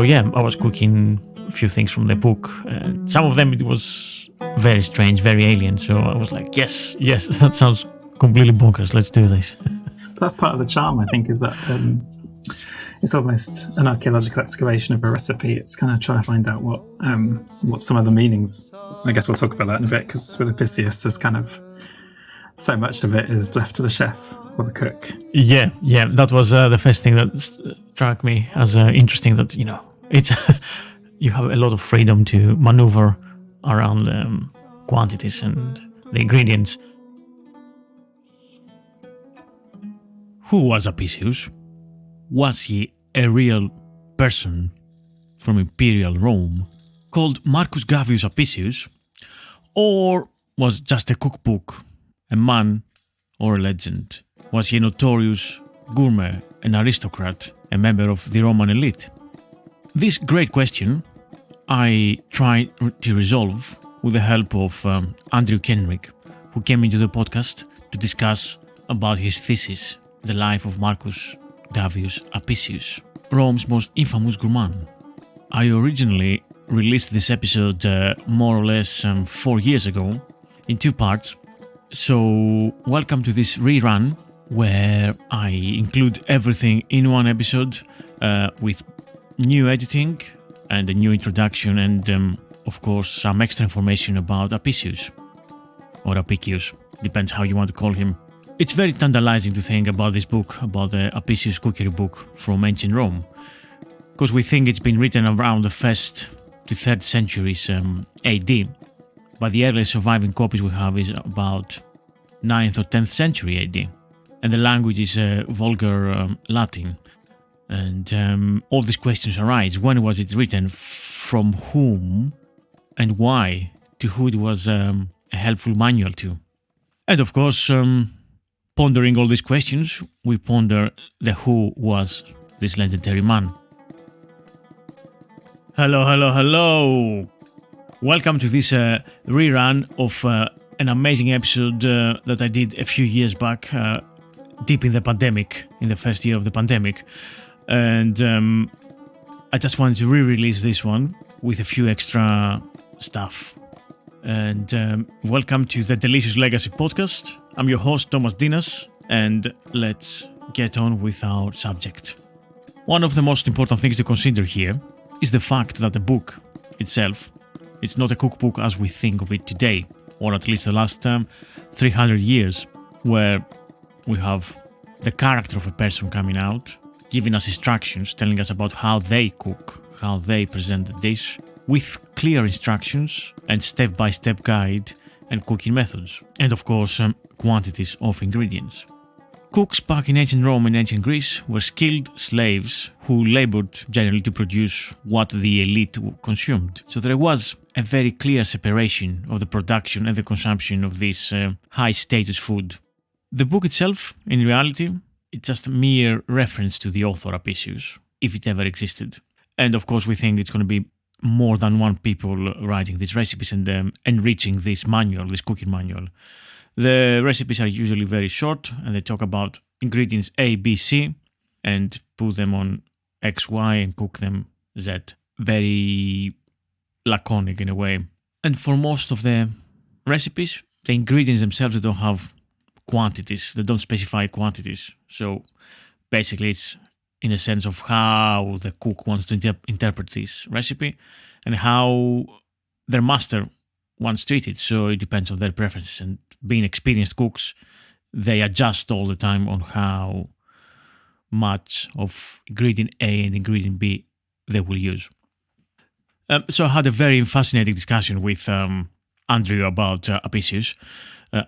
yeah, I was cooking a few things from the book. Some of them it was very strange, very alien. So I was like, yes, that sounds completely bonkers. Let's do this. But that's part of the charm, I think, is that it's almost an archaeological excavation of a recipe. It's kind of trying to find out what some of the meanings. I guess we'll talk about that in a bit, because with Apicius, there's kind of so much of it is left to the chef or the cook. Yeah, that was the first thing that struck me as interesting. That it's you have a lot of freedom to maneuver around quantities and the ingredients. Who was Apicius? Was he a real person from Imperial Rome called Marcus Gavius Apicius, or was just a cookbook, a man or a legend? Was he a notorious gourmet, an aristocrat, a member of the Roman elite? This great question I tried to resolve with the help of Andrew Kenrick, who came into the podcast to discuss about his thesis, The Life of Marcus Gavius Apicius, Rome's most infamous gourmand. I originally released this episode more or less 4 years ago in 2 parts, so welcome to this rerun where I include everything in one episode with new editing and a new introduction and of course some extra information about Apicius or Apicius, depends how you want to call him. It's very tantalizing to think about this book, about the Apicius cookery book from ancient Rome, because we think it's been written around the 1st to 3rd centuries AD, but the earliest surviving copies we have is about 9th or 10th century AD, and the language is vulgar Latin. And all these questions arise. When was it written? From whom? And why? To who it was a helpful manual to? And of course, pondering all these questions, we ponder the who was this legendary man. Hello. Welcome to this rerun of an amazing episode that I did a few years back, deep in the pandemic, in the first year of the pandemic. And I just wanted to re-release this one with a few extra stuff. And welcome to the Delicious Legacy podcast. I'm your host, Thomas Dinas, and let's get on with our subject. One of the most important things to consider here is the fact that the book itself, it's not a cookbook as we think of it today, or at least the last 300 years, where we have the character of a person coming out, giving us instructions, telling us about how they cook, how they present the dish, with clear instructions and step-by-step guide and cooking methods, and of course quantities of ingredients. Cooks back in ancient Rome and ancient Greece were skilled slaves who labored generally to produce what the elite consumed. So there was a very clear separation of the production and the consumption of this high-status food. The book itself, in reality, it's just a mere reference to the author Apicius, if it ever existed. And of course we think it's going to be more than one people writing these recipes and enriching this manual, this cooking manual. The recipes are usually very short and they talk about ingredients A, B, C and put them on X, Y and cook them Z. Very laconic in a way. And for most of the recipes, the ingredients themselves don't have quantities, they don't specify quantities. So basically it's in a sense of how the cook wants to interpret this recipe and how their master wants to eat it. So it depends on their preferences, and being experienced cooks, they adjust all the time on how much of ingredient A and ingredient B they will use. So I had a very fascinating discussion with Andrew about Apicius.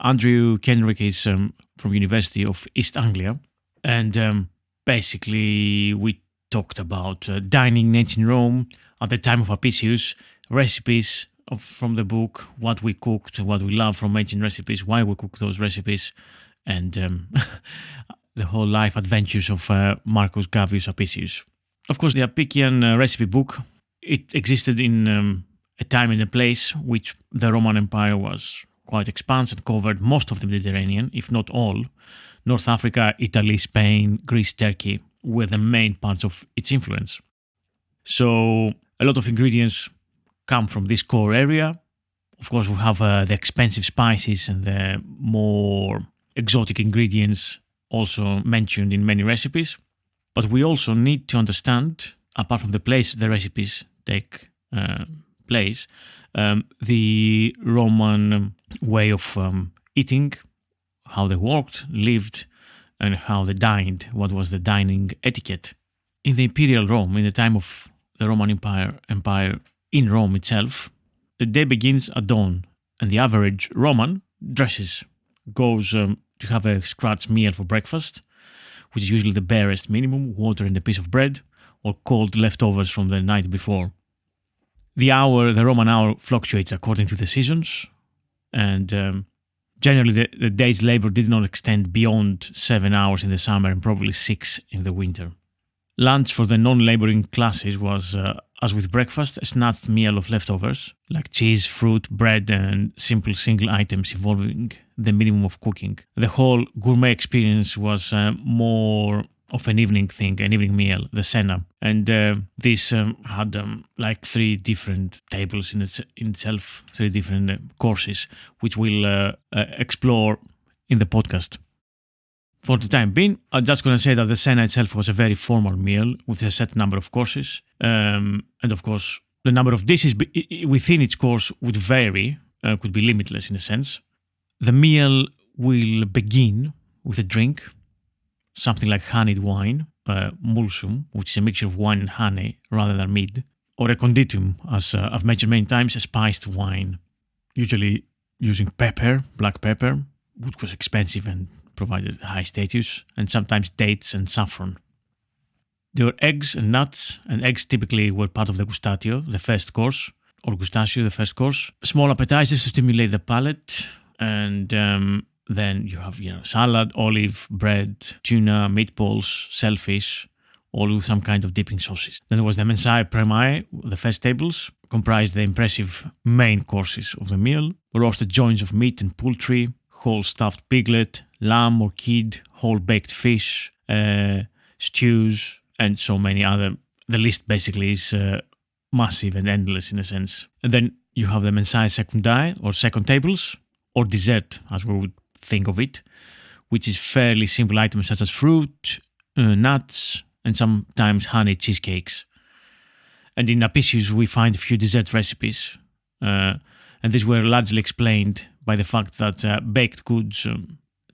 Andrew Kenrick is from University of East Anglia, and basically we talked about dining in ancient Rome at the time of Apicius, recipes from the book, what we cooked, what we love from ancient recipes, why we cook those recipes, and the whole life adventures of Marcus Gavius Apicius. Of course, the Apician recipe book, it existed in a time and a place which the Roman Empire was quite expansive, covered most of the Mediterranean, if not all. North Africa, Italy, Spain, Greece, Turkey were the main parts of its influence. So a lot of ingredients come from this core area. Of course, we have the expensive spices and the more exotic ingredients also mentioned in many recipes. But we also need to understand, apart from the place the recipes take place, the Roman way of eating, how they worked, lived, and how they dined, what was the dining etiquette. In the imperial Rome, in the time of the Roman Empire in Rome itself, the day begins at dawn, and the average Roman dresses, goes to have a scratch meal for breakfast, which is usually the barest minimum, water and a piece of bread, or cold leftovers from the night before. The Roman hour fluctuates according to the seasons, and generally the day's labor did not extend beyond 7 hours in the summer and probably 6 in the winter. Lunch for the non-laboring classes was, as with breakfast, a snatched meal of leftovers, like cheese, fruit, bread, and simple single items involving the minimum of cooking. The whole gourmet experience was more of an evening thing, an evening meal, the cena. And this had like 3 different tables in itself, 3 different courses, which we'll explore in the podcast. For the time being, I'm just going to say that the cena itself was a very formal meal with a set number of courses. And of course, the number of dishes within each course would vary, could be limitless in a sense. The meal will begin with a drink, something like honeyed wine, mulsum, which is a mixture of wine and honey rather than mead, or a conditum, as I've mentioned many times, a spiced wine, usually using pepper, black pepper, which was expensive and provided high status, and sometimes dates and saffron. There were eggs and nuts, and eggs typically were part of the gustatio, the first course, or gustatio, the first course. Small appetizers to stimulate the palate, and then you have salad, olive, bread, tuna, meatballs, shellfish, all with some kind of dipping sauces. Then there was the mensae primae, the first tables, comprised the impressive main courses of the meal, roasted joints of meat and poultry, whole stuffed piglet, lamb or kid, whole baked fish, stews, and so many other. The list basically is massive and endless in a sense. And then you have the mensae secundae, or second tables, or dessert, as we would think of it, which is fairly simple items such as fruit, nuts, and sometimes honey cheesecakes. And in Apicius we find a few dessert recipes, and these were largely explained by the fact that baked goods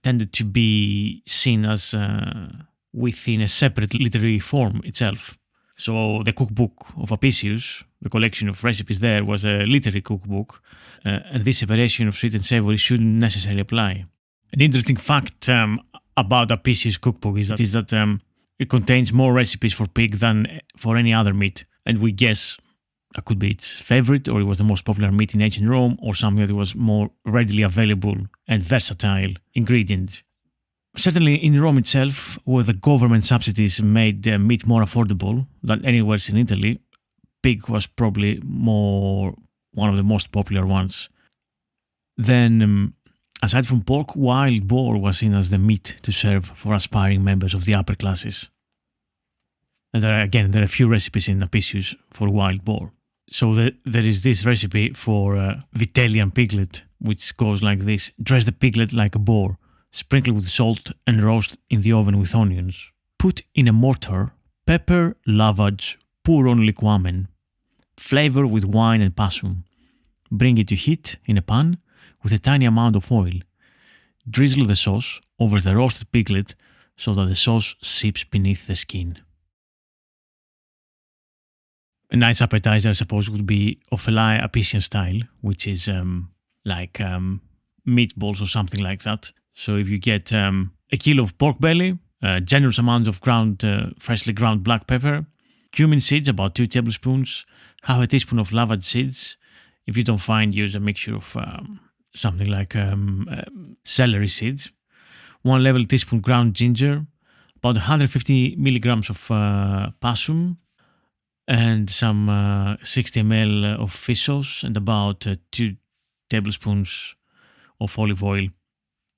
tended to be seen as within a separate literary form itself. So the cookbook of Apicius, the collection of recipes there, was a literary cookbook, and this separation of sweet and savory shouldn't necessarily apply. An interesting fact about Apicius' cookbook is that it contains more recipes for pig than for any other meat, and we guess that could be its favorite, or it was the most popular meat in ancient Rome, or something that was more readily available and versatile ingredient. Certainly in Rome itself, where the government subsidies made meat more affordable than anywhere in Italy, pig was probably one of the most popular ones. Then, aside from pork, wild boar was seen as the meat to serve for aspiring members of the upper classes. And there are a few recipes in Apicius for wild boar. So there is this recipe for Vitellian piglet, which goes like this: dress the piglet like a boar, sprinkle with salt and roast in the oven with onions. Put in a mortar, pepper, lavage, pour on liquamen. Flavor with wine and passum. Bring it to heat in a pan with a tiny amount of oil. Drizzle the sauce over the roasted piglet so that the sauce seeps beneath the skin. A nice appetizer, I suppose, would be ophelae Apician style, which is like meatballs or something like that. So if you get a kilo of pork belly, generous amounts of freshly ground black pepper, cumin seeds, about 2 tablespoons, half a teaspoon of lavage seeds. If you don't find, use a mixture of something like celery seeds, 1 level teaspoon ground ginger, about 150 milligrams of passum, and some 60 ml of fish sauce, and about 2 tablespoons of olive oil.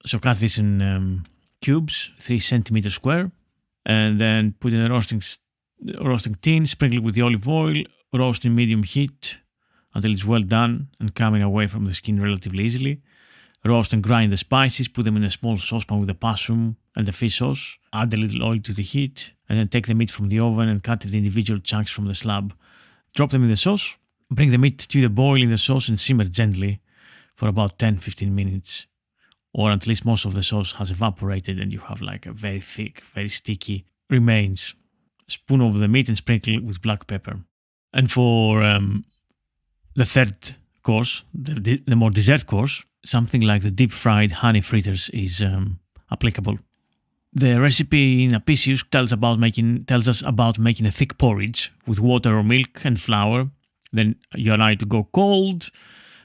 So cut this in cubes, 3 centimeters square, and then put in a roasting Roasting tin, sprinkle with the olive oil, roast in medium heat until it's well done and coming away from the skin relatively easily. Roast and grind the spices, put them in a small saucepan with the pasum and the fish sauce. Add a little oil to the heat, and then take the meat from the oven and cut it in individual chunks from the slab. Drop them in the sauce. Bring the meat to the boil in the sauce and simmer gently for about 10-15 minutes, or at least most of the sauce has evaporated and you have like a very thick, very sticky remains. Spoon over the meat and sprinkle with black pepper. And for the third course, the more dessert course, something like the deep fried honey fritters is applicable. The recipe in Apicius tells us about making a thick porridge with water or milk and flour. Then you allow it to go cold,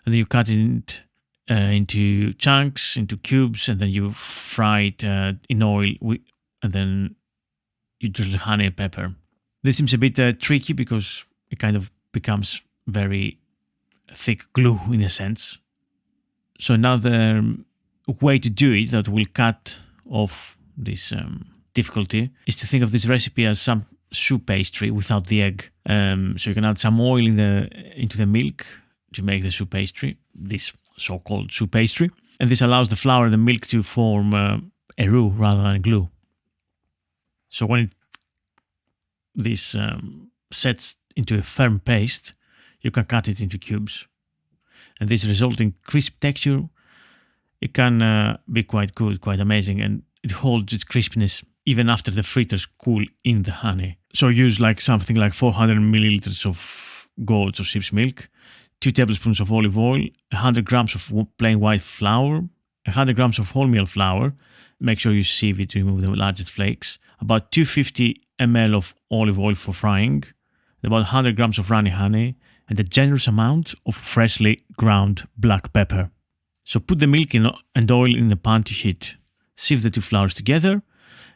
and then you cut it into chunks, into cubes, and then you fry it in oil, and then you drizzle honey and pepper. This seems a bit tricky because it kind of becomes very thick glue in a sense. So another way to do it that will cut off this difficulty is to think of this recipe as some soup pastry without the egg. So you can add some oil into the milk to make the soup pastry, this so-called soup pastry. And this allows the flour and the milk to form a roux rather than glue. So when this sets into a firm paste, you can cut it into cubes. And this resulting crisp texture, it can be quite good, quite amazing, and it holds its crispness even after the fritters cool in the honey. So use like something like 400 milliliters of goat's or sheep's milk, 2 tablespoons of olive oil, 100 grams of plain white flour, 100 grams of wholemeal flour. Make sure you sieve it to remove the largest flakes. About 250 ml of olive oil for frying, about 100 grams of runny honey, and a generous amount of freshly ground black pepper. So put the milk and oil in a pan to heat. Sieve the two flours together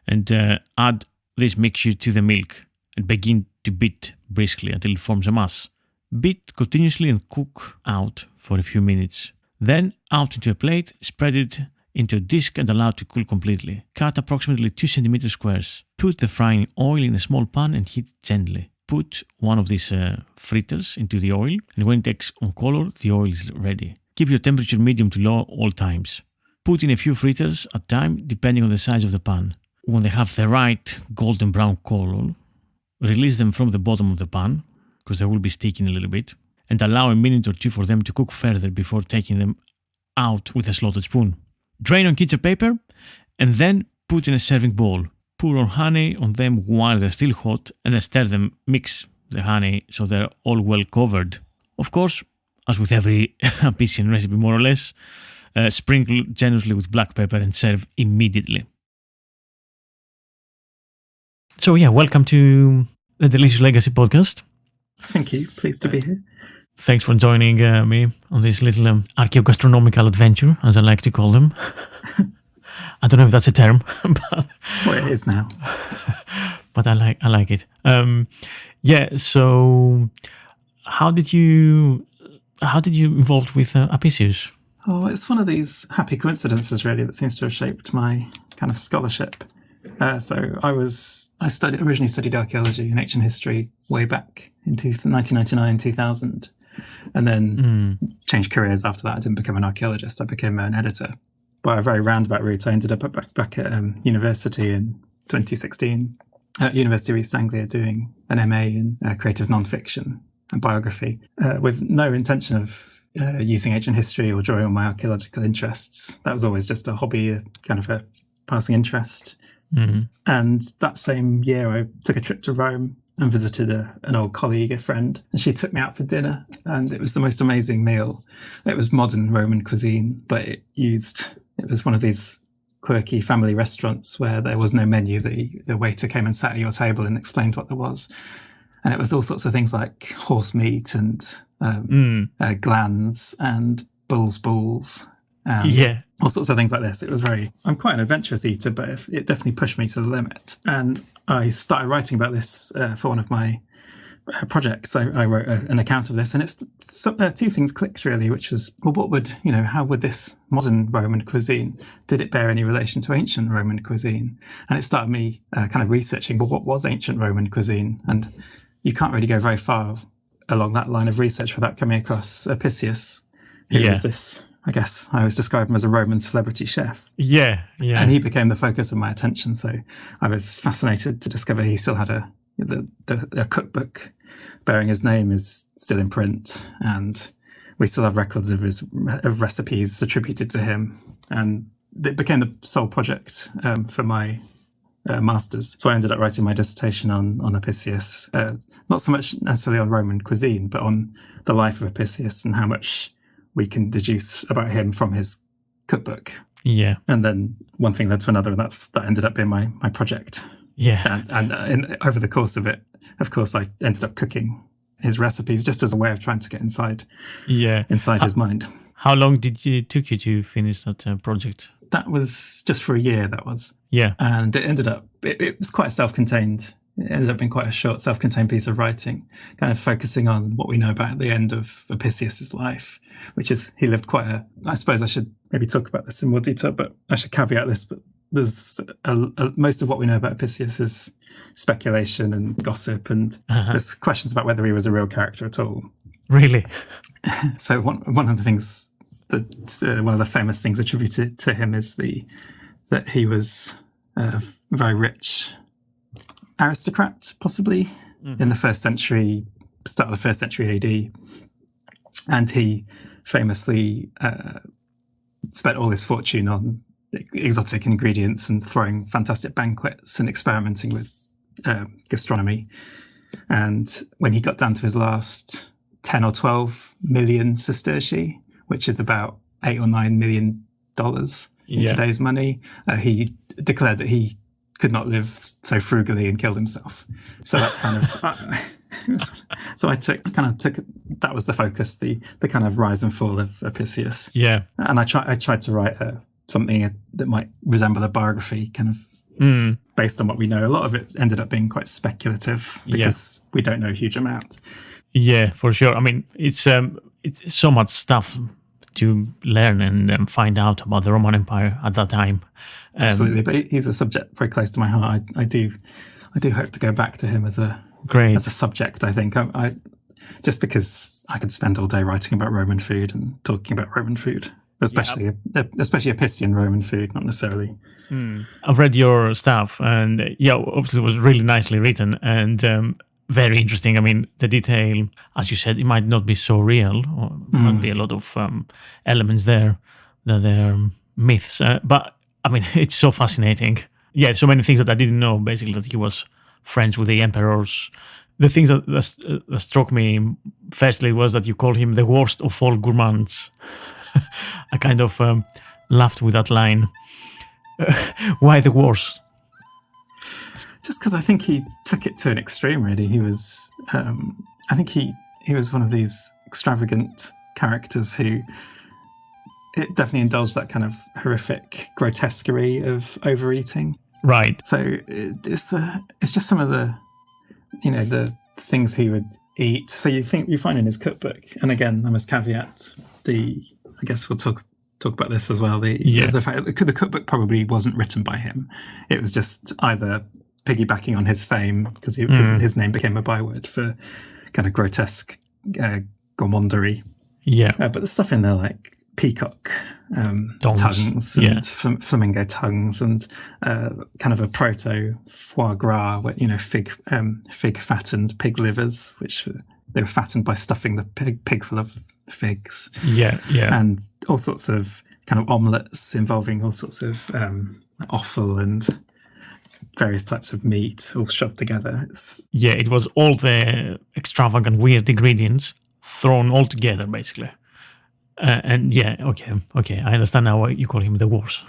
and add this mixture to the milk and begin to beat briskly until it forms a mass. Beat continuously and cook out for a few minutes. Then out into a plate, spread it into a disc and allow it to cool completely. Cut approximately 2 cm squares. Put the frying oil in a small pan and heat gently. Put one of these fritters into the oil, and when it takes on color, the oil is ready. Keep your temperature medium to low all times. Put in a few fritters at a time depending on the size of the pan. When they have the right golden brown color, release them from the bottom of the pan, because they will be sticking a little bit, and allow a minute or two for them to cook further before taking them out with a slotted spoon. Drain on kitchen paper, and then put in a serving bowl. Pour on honey on them while they're still hot, and then stir them, mix the honey so they're all well covered. Of course, as with every Apician recipe more or less, sprinkle generously with black pepper and serve immediately. So yeah, welcome to the Delicious Legacy podcast. Thank you. Pleased to be here. Thanks for joining me on this little archaeogastronomical adventure, as I like to call them. I don't know if that's a term, but well, it is now. But I like it. So how did you involved with Apicius? Oh, it's one of these happy coincidences, really, that seems to have shaped my kind of scholarship. So I originally studied archaeology and ancient history way back in 1999, 2000, and then changed careers after that. I didn't become an archaeologist. I became an editor. By a very roundabout route, I ended up back at university in 2016 at University of East Anglia doing an MA in creative non-fiction and biography with no intention of using ancient history or drawing on my archaeological interests. That was always just a hobby, kind of a passing interest. Mm-hmm. And that same year, I took a trip to Rome and visited an old colleague, a friend, and she took me out for dinner, and it was the most amazing meal. It was modern Roman cuisine, but it was one of these quirky family restaurants where there was no menu. The waiter came and sat at your table and explained what there was. And it was all sorts of things like horse meat and glands and bull's balls and all sorts of things like this. I'm quite an adventurous eater, but it definitely pushed me to the limit. And I started writing about this for one of my projects, I wrote an account of this, and it's two things clicked really, which was, well, how would this modern Roman cuisine, did it bear any relation to ancient Roman cuisine? And it started me kind of researching, well, what was ancient Roman cuisine? And you can't really go very far along that line of research without coming across Apicius, who was this, I guess I always describe him as a Roman celebrity chef. Yeah. And he became the focus of my attention. So I was fascinated to discover he still had a cookbook bearing his name is still in print, and we still have records of recipes attributed to him. And it became the sole project for my master's. So I ended up writing my dissertation on Apicius, not so much necessarily on Roman cuisine, but on the life of Apicius and how much we can deduce about him from his cookbook. Yeah. And then one thing led to another, and that ended up being my project. Yeah. And over the course of it, of course, I ended up cooking his recipes just as a way of trying to get inside his mind. How long did it took you to finish that project? That was just for a year, that was. Yeah. And it ended up, it was quite self-contained. It ended up being quite a short, self-contained piece of writing, kind of focusing on what we know about the end of Apicius's life, which is he lived quite I suppose I should maybe talk about this in more detail, but I should caveat this, but there's most of what we know about Apicius is speculation and gossip, and there's questions about whether he was a real character at all. Really? So one of the things that one of the famous things attributed to him is that he was a very rich aristocrat, possibly in the start of the first century AD, and he famously spent all his fortune on exotic ingredients and throwing fantastic banquets and experimenting with gastronomy. And when he got down to his last 10 or 12 million sestertii, which is about $8 or $9 million in today's money, he declared that he could not live so frugally and killed himself. So that's kind of so I took that was the focus, the kind of rise and fall of Apicius. Yeah. And I tried to write something that might resemble a biography, kind of based on what we know. A lot of it ended up being quite speculative because we don't know a huge amount. Yeah, for sure. I mean, it's so much stuff to learn and find out about the Roman Empire at that time. Absolutely, but he's a subject very close to my heart. I do hope to go back to him as a subject. I think I just because I could spend all day writing about Roman food and talking about Roman food. Especially Apician Roman food, not necessarily. I've read your stuff, and obviously it was really nicely written and very interesting. I mean, the detail, as you said, it might not be so real, or might be a lot of elements there that they're myths. But I mean, it's so fascinating. Yeah, so many things that I didn't know. Basically, that he was friends with the emperors. The things that struck me firstly was that you called him the worst of all gourmands. I kind of laughed with that line. Why the worst? Just because I think he took it to an extreme. Really, he was. I think he was one of these extravagant characters who it definitely indulged that kind of horrific grotesquerie of overeating. Right. So it's just some of the things he would eat. So you find in his cookbook, and again I must caveat I guess we'll talk about this as well. The fact that the cookbook probably wasn't written by him. It was just either piggybacking on his fame because his name became a byword for kind of grotesque gourmandery. Yeah, but the stuff in there like peacock tongues and flamingo tongues and kind of a proto foie gras, fig fattened pig livers, which they were fattened by stuffing the pig full of figs. Yeah. And all sorts of kind of omelettes involving all sorts of offal and various types of meat all shoved together. It was all the extravagant, weird ingredients thrown all together, basically. Okay. I understand now why you call him the worst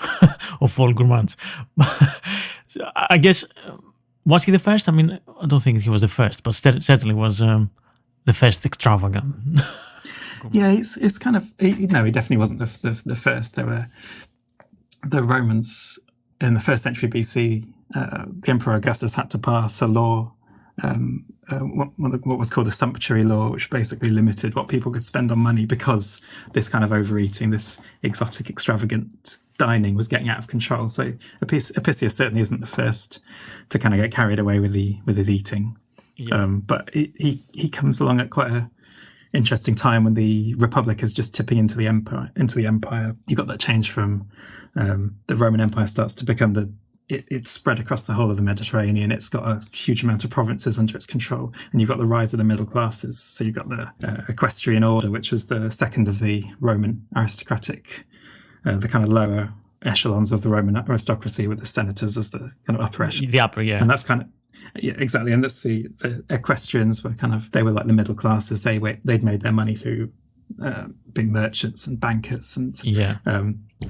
of all gourmands. I guess, was he the first? I mean, I don't think he was the first, but certainly was the first extravagant. Yeah, it's kind of he definitely wasn't the first. There were the Romans in the first century BC. The Emperor Augustus had to pass a law what was called a sumptuary law, which basically limited what people could spend on money because this kind of overeating, this exotic, extravagant dining was getting out of control. So Apicius certainly isn't the first to kind of get carried away with his eating. Yeah. But he comes along at quite a interesting time when the Republic is just tipping into the empire. You got that change from the Roman Empire starts to become it's spread across the whole of the Mediterranean. It's got a huge amount of provinces under its control, and you've got the rise of the middle classes. So you've got the equestrian order, which was the second of the Roman aristocratic, the kind of lower echelons of the Roman aristocracy, with the senators as the kind of upper echelon. The upper, yeah. And that's kind of, yeah, exactly. And that's the equestrians were they were like the middle classes. They'd made their money through being merchants and bankers, and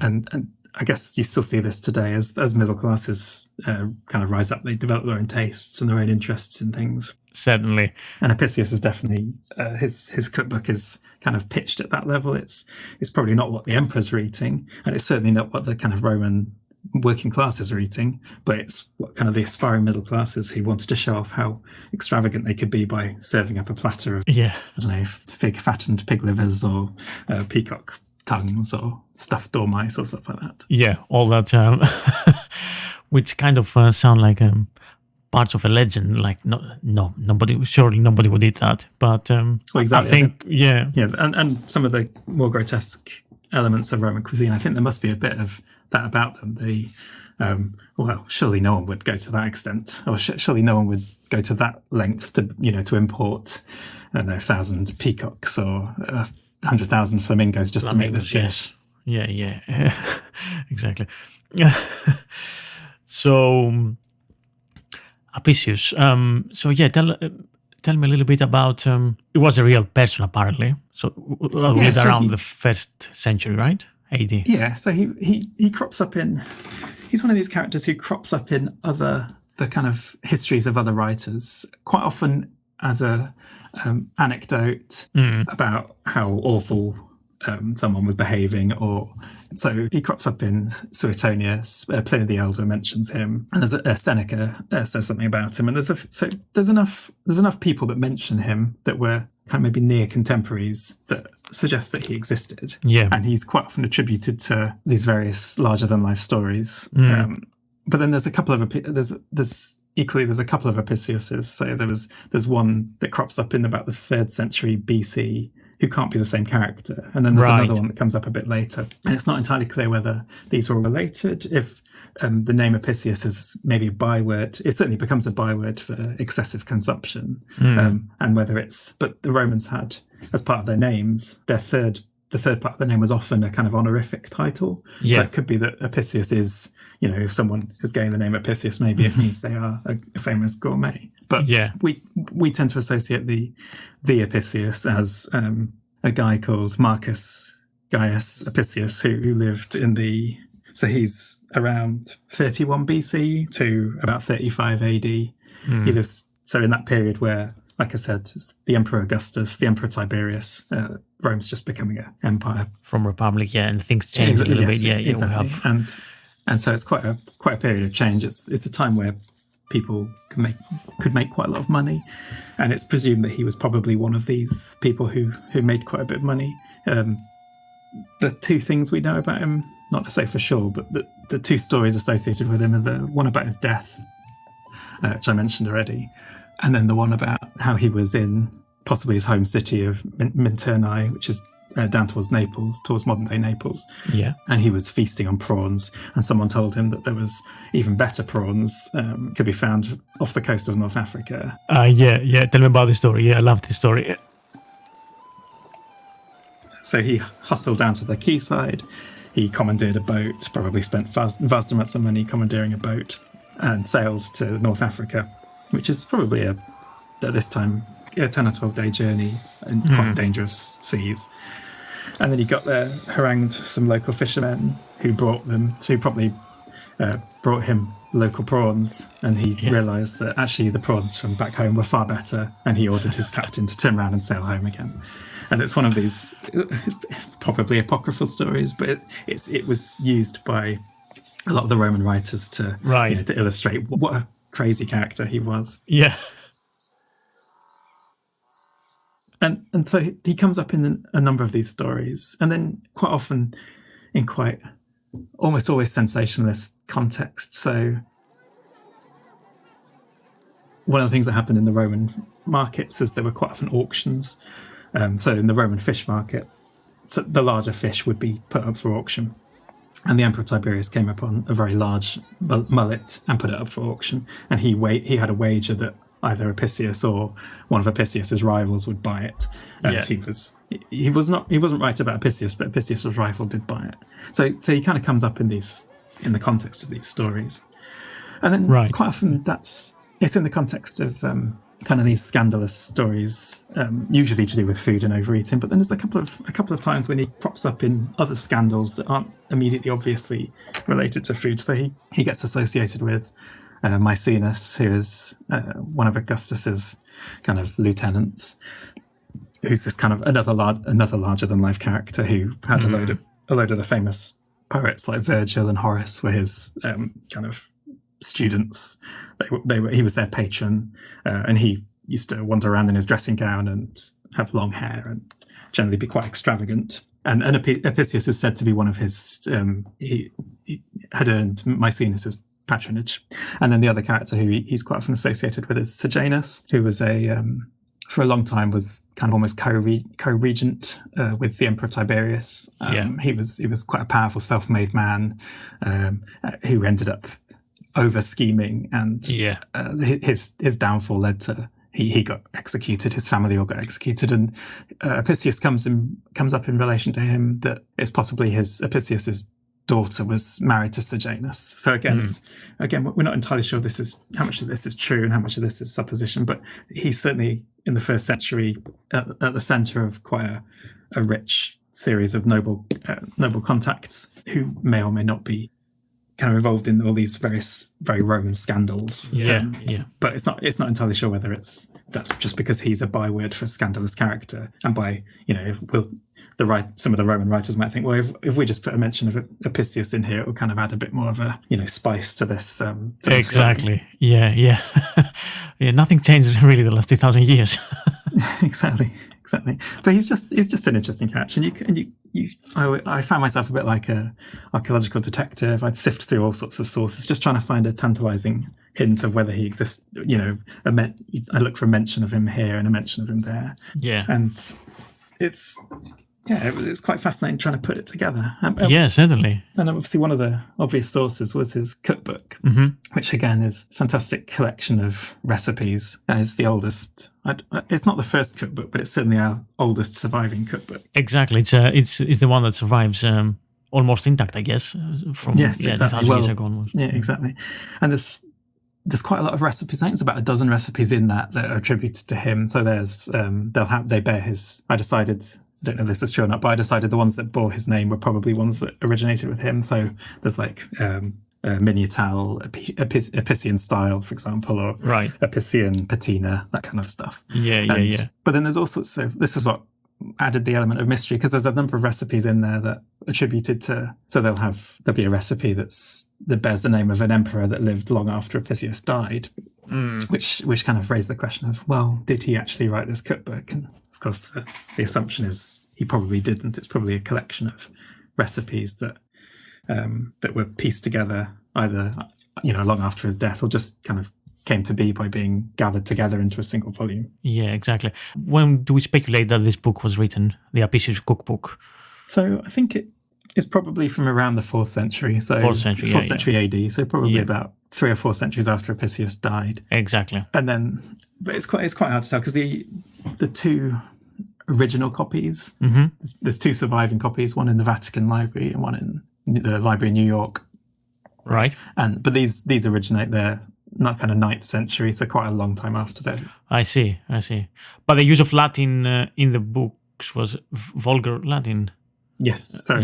and I guess you still see this today as middle classes kind of rise up. They develop their own tastes and their own interests in things. Certainly. And Apicius is definitely his cookbook is kind of pitched at that level. It's probably not what the emperors were eating, and it's certainly not what the kind of Roman working classes are eating, but it's what kind of the aspiring middle classes who wanted to show off how extravagant they could be by serving up a platter of I don't know, fig fattened pig livers or peacock tongues or stuffed dormice or stuff like that. Yeah, all that, which kind of sound like parts of a legend. Like nobody would eat that. But well, exactly. I think, yeah, and some of the more grotesque elements of Roman cuisine, I think there must be a bit of that about them. They, well, surely no one would go to that extent, or surely no one would go to that length to import, I don't know, 1,000 peacocks or 100,000 flamingos just to make this dish. Yeah, exactly. So, Apicius. Tell me a little bit about. It was a real person, apparently. So, lived around the 1st century, right? AD. Yeah. So he crops up in. He's one of these characters who crops up in the kind of histories of other writers, quite often as a anecdote about how awful someone was behaving, or so he crops up in Suetonius. Pliny the Elder mentions him, and there's a Seneca says something about him, and there's enough people that mention him that were kind of maybe near contemporaries that suggest that he existed. Yeah, and he's quite often attributed to these various larger than life stories. But then there's a couple of there's a couple of Apiciuses. So there's one that crops up in about the 3rd century BC who can't be the same character. And then there's another one that comes up a bit later. And it's not entirely clear whether these were related. If the name Apicius is maybe a byword, it certainly becomes a byword for excessive consumption. And whether but the Romans had, as part of their names, the third part of the name was often a kind of honorific title. Yeah. So it could be that Apicius is, if someone is getting the name Apicius, maybe it means they are a famous gourmet. But we tend to associate the Apicius as a guy called Marcus Gavius Apicius, who lived so he's around 31 BC to about 35 AD. He lives, so in that period where, like I said, the Emperor Augustus, the Emperor Tiberius, Rome's just becoming an empire. From Republic, and things change a little bit. Yeah, exactly. And so it's quite a period of change. It's a time where people could make quite a lot of money, and it's presumed that he was probably one of these people who made quite a bit of money. The two things we know about him, not to say for sure, but the two stories associated with him are the one about his death, which I mentioned already, and then the one about how he was in possibly his home city of Minturnae, which is down towards Naples, towards modern-day Naples. Yeah. And he was feasting on prawns, and someone told him that there was even better prawns could be found off the coast of North Africa. Tell me about this story. Yeah, I love this story. So he hustled down to the quayside. He commandeered a boat, probably spent vast amounts of money commandeering a boat, and sailed to North Africa, which is probably at this time, a 10 or 12 day journey in quite dangerous seas. And then he got there, harangued some local fishermen who probably brought him local prawns, and he realised that actually the prawns from back home were far better, and he ordered his captain to turn around and sail home again. And it's one of these, it's probably apocryphal stories, but it was used by a lot of the Roman writers to illustrate what a crazy character he was. Yeah. And so he comes up in a number of these stories, and then quite often in quite almost always sensationalist contexts. So one of the things that happened in the Roman markets is there were quite often auctions. So in the Roman fish market, so the larger fish would be put up for auction. And the Emperor Tiberius came upon a very large mullet and put it up for auction. And he had a wager that either Apicius or one of Apicius's rivals would buy it. And he wasn't right about Apicius, but Apicius's rival did buy it. So he kind of comes up in the context of these stories. And then quite often it's in the context of kind of these scandalous stories, usually to do with food and overeating. But then there's a couple of times when he crops up in other scandals that aren't immediately obviously related to food. So he gets associated with Maecenas, who is one of Augustus's kind of lieutenants, who's this kind of another larger than life character who had a load of the famous poets like Virgil and Horace were his kind of students. He was their patron, and he used to wander around in his dressing gown and have long hair and generally be quite extravagant. And Apicius is said to be one of his. He had earned Maecenas' patronage. And then the other character who he's quite often associated with is Sejanus, who was for a long time was kind of almost co-regent with the Emperor Tiberius. He was quite a powerful self-made man who ended up over scheming, and his downfall led to he got executed. His family all got executed, and Apicius comes up in relation to him that it's possibly Apicius's daughter was married to Sejanus. So again, we're not entirely sure how much of this is true and how much of this is supposition, but he's certainly in the first century at the centre of quite a rich series of noble contacts who may or may not be kind of involved in all these various very Roman scandals. But it's not entirely sure whether that's just because he's a byword for scandalous character, and by some of the Roman writers might think, well, if we just put a mention of Apicius in here, it will kind of add a bit more of a spice to this. Exactly. Yeah. Nothing changed really the last 2,000 years. Exactly. But he's just an interesting catch, and I found myself a bit like a archaeological detective. I'd sift through all sorts of sources, just trying to find a tantalising hint of whether he exists. I look for a mention of him here and a mention of him there. Yeah, and it's quite fascinating trying to put it together. Certainly. And obviously, one of the obvious sources was his cookbook, which again is a fantastic collection of recipes. It's the oldest. It's not the first cookbook, but it's certainly our oldest surviving cookbook. Exactly. It's the one that survives almost intact, I guess, from exactly. 2,000 years ago almost. Yeah, exactly. And there's quite a lot of recipes. I think it's about a dozen recipes in that are attributed to him. So there's they bear his. I don't know if this is true or not, but I decided the ones that bore his name were probably ones that originated with him. So there's like miniatal, Apician style, for example, or Apician patina, that kind of stuff. Yeah. But then there's all sorts of, this is what added the element of mystery, because there's a number of recipes in there that attributed to, so there'll be a recipe that bears the name of an emperor that lived long after Apicius died, which kind of raised the question of, well, did he actually write this cookbook? And of course, the assumption is he probably didn't. It's probably a collection of recipes that were pieced together either long after his death, or just kind of came to be by being gathered together into a single volume. Yeah, exactly. When do we speculate that this book was written, the Apicius cookbook? So I think it is probably from around the 4th century. So 4th century AD. So probably about 3 or 4 centuries after Apicius died. Exactly. And then, but it's quite hard to tell, because the two original copies, there's 2 surviving copies, one in the Vatican Library and one in the Library in New York. Right. But these originate there, not kind of 9th century, so quite a long time after that. I see. But the use of Latin in the books was vulgar Latin. Yes. So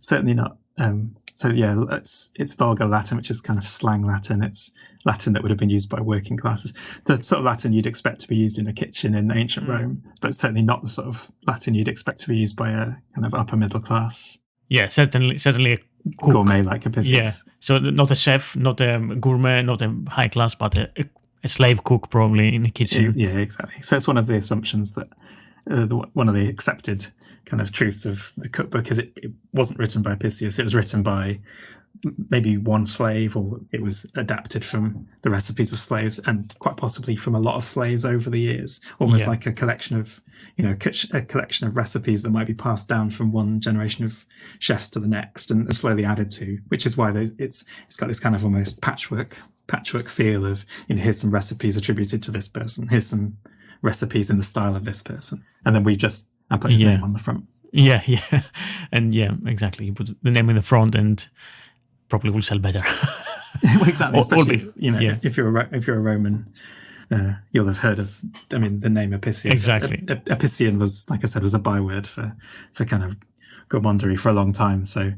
certainly not. It's vulgar Latin, which is kind of slang Latin. It's Latin that would have been used by working classes. The sort of Latin you'd expect to be used in a kitchen in ancient Rome, but certainly not the sort of Latin you'd expect to be used by a kind of upper middle class. Yeah, certainly a cook. Gourmet like Apicius. Yeah, so not a chef, not a gourmet, not a high class, but a slave cook probably in the kitchen. Yeah, exactly. So it's one of the assumptions that one of the accepted kind of truths of the cookbook is it wasn't written by Apicius. It was written by maybe one slave, or it was adapted from the recipes of slaves, and quite possibly from a lot of slaves over the years, almost like a collection of, a collection of recipes that might be passed down from one generation of chefs to the next and slowly added to, which is why it's got this kind of almost patchwork feel of, here's some recipes attributed to this person, here's some recipes in the style of this person, and then I put his name on the front. Yeah, and exactly. You put the name in the front and probably will sell better. Well, exactly, especially if you're a Roman, you'll have heard of. I mean, the name Apicius. Exactly. Apician was, like I said, was a byword for kind of gourmandery for a long time. So,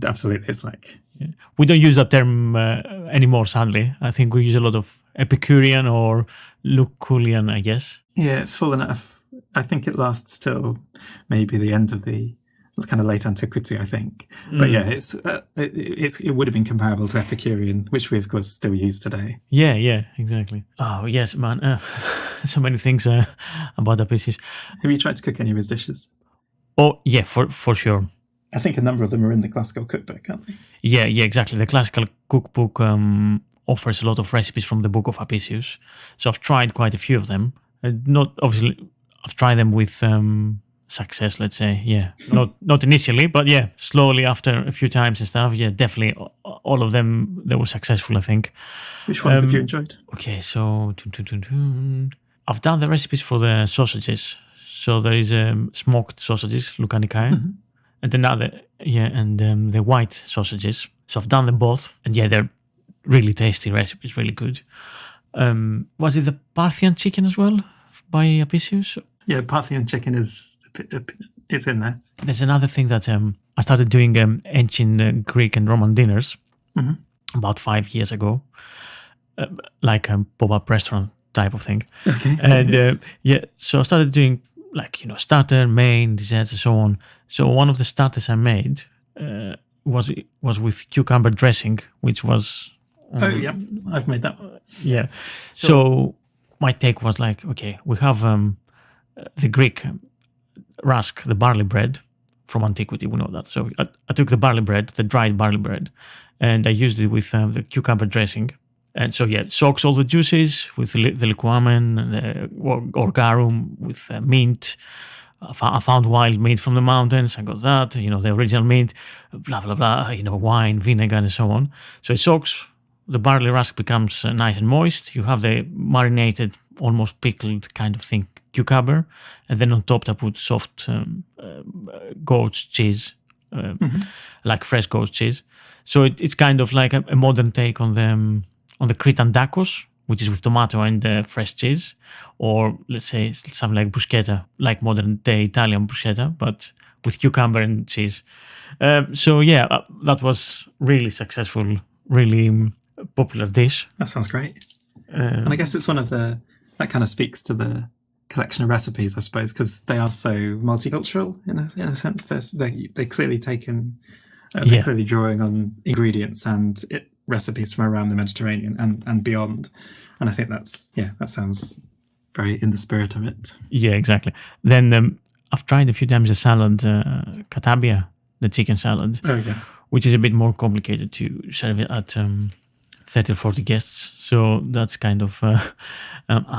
absolutely, it's like we don't use that term anymore. Sadly, I think we use a lot of Epicurean or Lucullian, I guess. Yeah, it's full enough. I think it lasts till maybe the end of the kind of late antiquity, I think. But it would have been comparable to Epicurean, which we of course still use today. Yeah, exactly. Oh yes, man. So many things about Apicius. Have you tried to cook any of his dishes? Oh yeah, for sure. I think a number of them are in the classical cookbook, aren't they? Yeah, exactly. The classical cookbook offers a lot of recipes from the book of Apicius. So I've tried quite a few of them. I've tried them with success, let's say. Yeah, not initially, but slowly after a few times and stuff. Yeah, definitely all of them, they were successful, I think. Which ones have you enjoyed? Okay, so I've done the recipes for the sausages. So there is smoked sausages, Lucanicaya, and another, and the white sausages. So I've done them both, and they're really tasty recipes, really good. Was it the Parthian chicken as well by Apicius? Yeah, Parthian chicken it's in there. There's another thing that I started doing ancient Greek and Roman dinners about 5 years ago, like a pop-up restaurant type of thing. Okay. And so I started doing starter, main, desserts, and so on. So one of the starters I made was with cucumber dressing, which was I've made that one. Yeah. So my take was like, okay, we have the Greek rusk, the barley bread from antiquity, we know that. So I took the barley bread, the dried barley bread, and I used it with the cucumber dressing. And so, it soaks all the juices with the liquamen, or garum, with mint. I found wild meat from the mountains. I got that, the original meat, blah, blah, blah, wine, vinegar, and so on. So it soaks. The barley rusk becomes nice and moist. You have the marinated, almost pickled kind of thing, cucumber. And then on top, I put soft goat's cheese, like fresh goat's cheese. So it's kind of like a modern take on the Cretan tacos, which is with tomato and fresh cheese. Or let's say something like bruschetta, like modern day Italian bruschetta, but with cucumber and cheese. That was really successful, really popular dish. That sounds great. And I guess it's one of that kind of speaks to the collection of recipes, I suppose, because they are so multicultural in a sense. They're clearly taken, they're clearly drawing on ingredients and recipes from around the Mediterranean and beyond. And I think that sounds very in the spirit of it. Yeah, exactly. Then I've tried a few times the salad, catabia, the chicken salad, which is a bit more complicated to serve it at 30 or 40 guests. So that's kind of...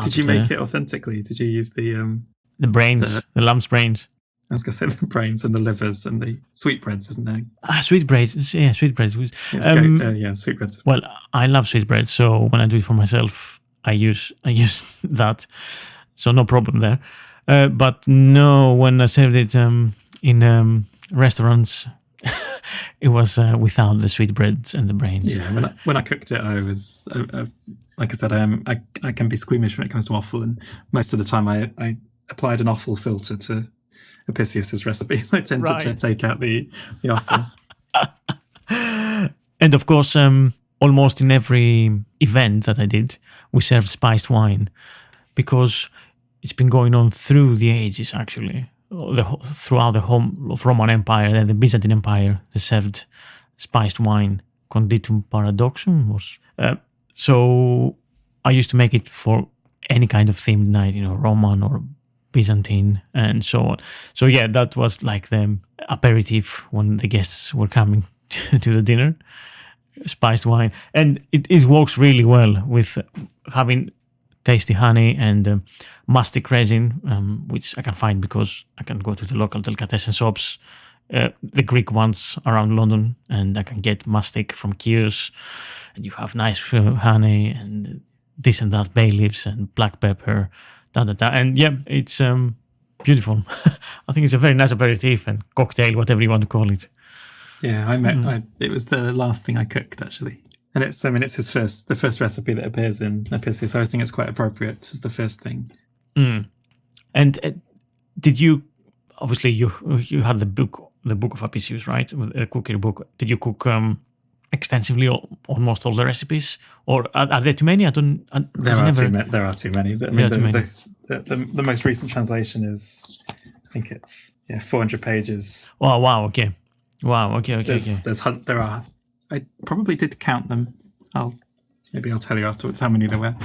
Did you make it authentically? Did you use the brains, the lamb's brains? I was going to say the brains and the livers and the sweetbreads, isn't there? Sweetbreads. Yeah, sweetbreads. Sweetbreads. Well, I love sweetbread, so when I do it for myself, I use that. So no problem there. But no, when I served it in restaurants, it was without the sweetbreads and the brains. Yeah, when I cooked it, I was like I said, I can be squeamish when it comes to offal, and most of the time I applied an offal filter to Apicius's recipes. I tend to take out the offal. And of course, almost in every event that I did, we served spiced wine, because it's been going on through the ages, actually. Throughout the whole of Roman Empire and the Byzantine Empire, they served spiced wine, conditum paradoxum. So I used to make it for any kind of themed night, Roman or Byzantine, and so on. So yeah, that was like the aperitif when the guests were coming to the dinner. Spiced wine, and it works really well with having tasty honey and mastic resin, which I can find because I can go to the local delicatessen shops, the Greek ones around London, and I can get mastic from Chios, and you have nice honey and this and that, bay leaves and black pepper, and yeah, it's beautiful. I think it's a very nice aperitif and cocktail, whatever you want to call it. Yeah, it was the last thing I cooked actually, and it's it's the first recipe that appears in Apicius. So I think it's quite appropriate as the first thing. And did you obviously you had the book of Apicius, right? A cookery book. Did you cook extensively almost all the recipes, or are there too many? There are too many. The most recent translation is, I think it's 400 pages. Oh wow! Okay. Wow. Okay. There are. I probably did count them. I'll tell you afterwards how many there were.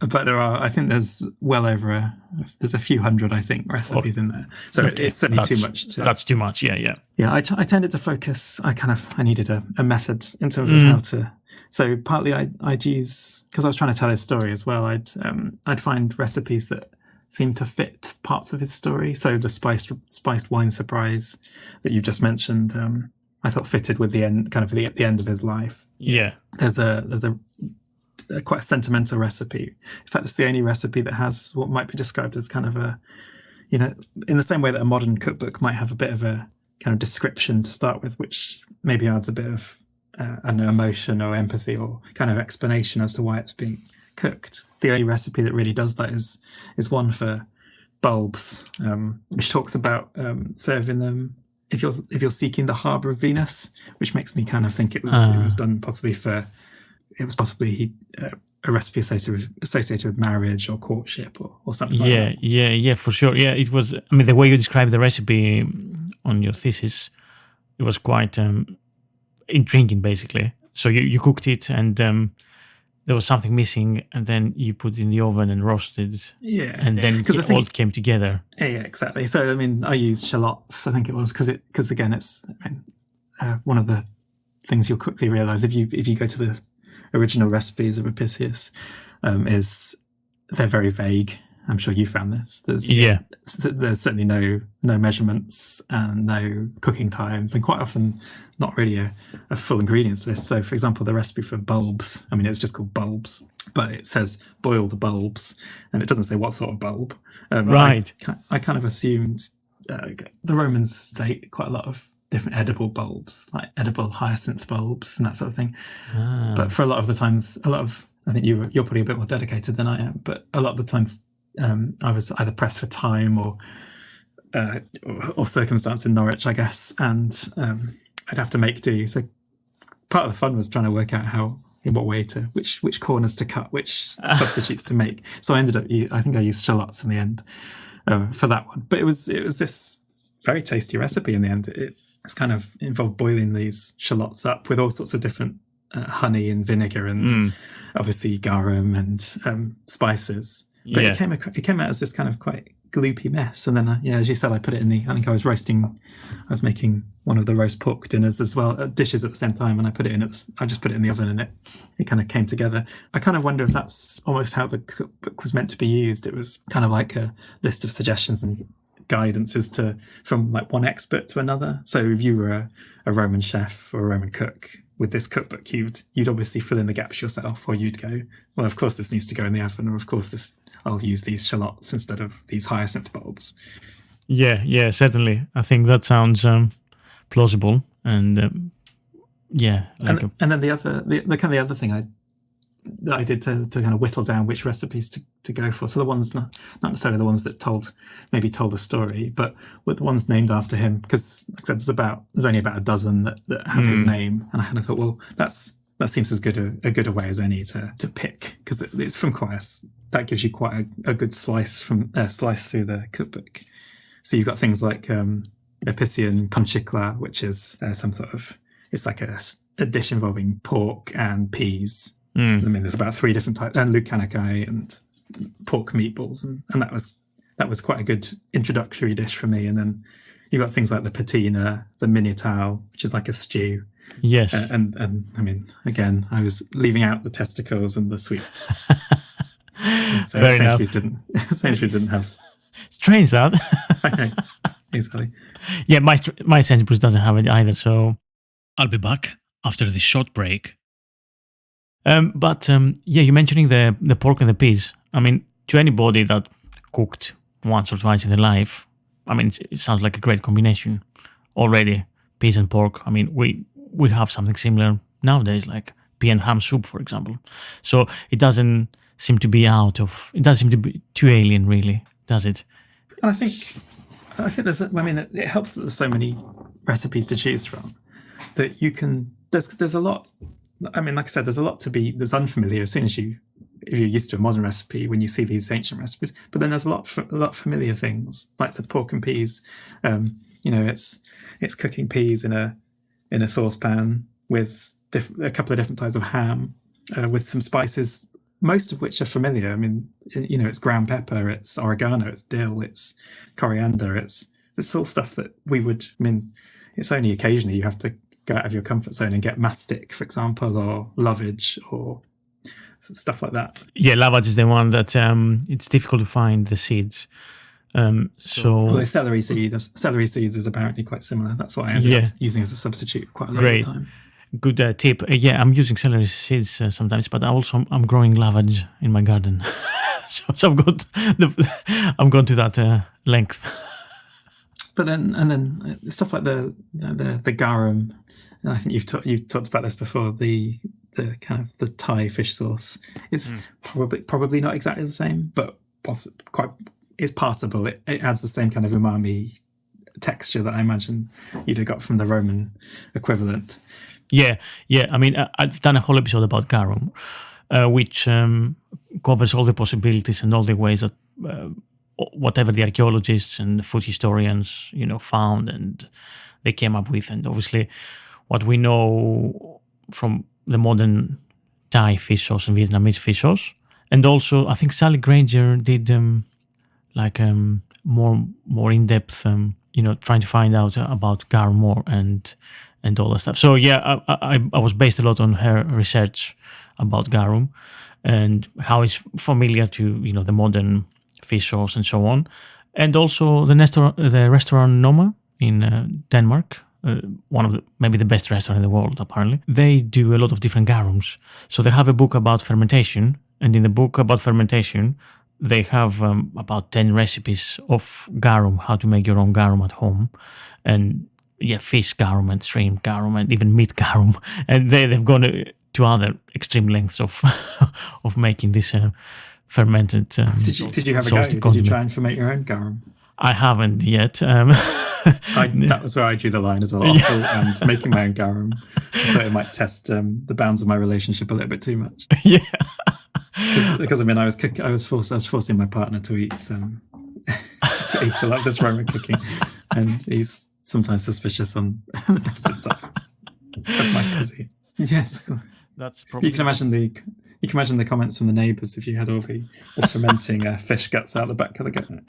But there are. I think there's well over. There's a few hundred. I think recipes in there. So it's certainly too much. That's too much. Yeah. Yeah. I tended to focus. I needed a method in terms of how to. So partly I'd use, because I was trying to tell his story as well. I'd find recipes that seemed to fit parts of his story. So the spiced wine surprise that you just mentioned, I thought fitted with the end, kind of the end of his life. Yeah. There's a quite a sentimental recipe. In fact, it's the only recipe that has what might be described as kind of a, in the same way that a modern cookbook might have a bit of a kind of description to start with, which maybe adds a bit of an emotion or empathy or kind of explanation as to why it's being cooked. The only recipe that really does that is one for bulbs, which talks about serving them if you're seeking the harbour of Venus, which makes me kind of think it was done possibly a recipe associated with marriage or courtship or something like that. Yeah, for sure. Yeah, it was. I mean, the way you described the recipe on your thesis, it was quite intriguing, basically. So you cooked it and there was something missing, and then you put it in the oven and roasted. Yeah, and then it all came together. Yeah, exactly. So I mean, I used shallots. I think it was because again, it's one of the things you'll quickly realise if you go to the original recipes of Apicius, is they're very vague. I'm sure you found this. There's certainly no measurements and no cooking times, and quite often not really a full ingredients list. So, for example, the recipe for bulbs, I mean, it's just called bulbs, but it says boil the bulbs, and it doesn't say what sort of bulb. Right. I kind of assumed the Romans ate quite a lot of different edible bulbs, like edible hyacinth bulbs and that sort of thing. But for a lot of the times, I think you're probably a bit more dedicated than I am, but a lot of the times I was either pressed for time or circumstance in Norwich, I guess, and I'd have to make do. So part of the fun was trying to work out in what way to which corners to cut, which substitutes to make. So I ended up I think I used shallots in the end for that one. But it was this very tasty recipe in the end. It's kind of involved boiling these shallots up with all sorts of different honey and vinegar and obviously garum and spices. But it came out as this kind of quite gloopy mess. And then, as you said, I put it in I think I was making one of the roast pork dinners as well, dishes at the same time. And I just put it in the oven and it kind of came together. I kind of wonder if that's almost how the cookbook was meant to be used. It was kind of like a list of suggestions and guidances from like one expert to another. So if you were a Roman chef or a Roman cook with this cookbook, you'd obviously fill in the gaps yourself, or you'd go, well, of course this needs to go in the oven, or of course I'll use these shallots instead of these hyacinth bulbs. Yeah, certainly. I think that sounds plausible, and and then the other thing I did to kind of whittle down which recipes to go for. So the ones not necessarily the ones that told a story, but with the ones named after him, because like I said, there's only about a dozen that have his name, and I kind of thought, well, that seems as good a way as any to pick, because it's from that gives you quite a good slice through the cookbook. So you've got things like Apician conchicla, which is it's like a dish involving pork and peas. I mean, there's about 3 different types, and lucanicae and pork meatballs, and that that was quite a good introductory dish for me. And then you got things like the patina, the minotaur, which is like a stew. Yes. And I mean, again, I was leaving out the testicles and the sweet. So Fair Sainsbury's enough. didn't have. Strange that. Okay, exactly. Yeah, my Sainsbury's doesn't have it either. So I'll be back after this short break. But you're mentioning the pork and the peas. I mean, to anybody that cooked once or twice in their life, I mean, it sounds like a great combination already. Peas and pork. I mean, we have something similar nowadays, like pea and ham soup, for example. So it doesn't seem to be too alien, really, does it? And I think it helps that there's so many recipes to choose from that you can. There's a lot. I mean, like I said, there's unfamiliar as soon as if you're used to a modern recipe when you see these ancient recipes. But then there's a lot of familiar things like the pork and peas. It's cooking peas in a saucepan with a couple of different types of ham with some spices, most of which are familiar. I mean, it's ground pepper, it's oregano, it's dill, it's coriander, it's all stuff that we would. I mean, it's only occasionally you have to go out of your comfort zone and get mastic, for example, or lovage or stuff like that. Yeah, lovage is the one that it's difficult to find the seeds. Although celery seeds is apparently quite similar. That's what I ended up using as a substitute quite a lot of the time. Good tip. I'm using celery seeds sometimes, but I'm growing lovage in my garden, so I'm going to that length. But then stuff like the garum. And I think you've talked about this before. The kind of the Thai fish sauce. It's probably not exactly the same, but it's passable. It adds the same kind of umami texture that I imagine you'd have got from the Roman equivalent. Yeah. I mean, I've done a whole episode about garum, which covers all the possibilities and all the ways that whatever the archaeologists and the food historians, found and they came up with, and obviously what we know from the modern Thai fish sauce and Vietnamese fish sauce, and also I think Sally Granger did more in depth, trying to find out about garum more and all that stuff. So I was based a lot on her research about garum and how it's familiar to the modern fish sauce and so on, and also the restaurant Noma in Denmark. One of maybe the best restaurant in the world, apparently. They do a lot of different garums. So they have a book about fermentation, and in the book about fermentation, they have about 10 recipes of garum, how to make your own garum at home, and fish garum and shrimp garum and even meat garum, and they've gone to other extreme lengths of of making this fermented. Did you have a go? Did you try and ferment your own garum? I haven't yet. That was where I drew the line as well. And making my own garum, I thought it might test the bounds of my relationship a little bit too much. Yeah, because I mean, I was forcing my partner to eat a lot of this Roman cooking, and he's sometimes suspicious on the best of times of my cuisine. Yes, that's probably. You can imagine the comments from the neighbours if you had all the fermenting fish guts out the back garden.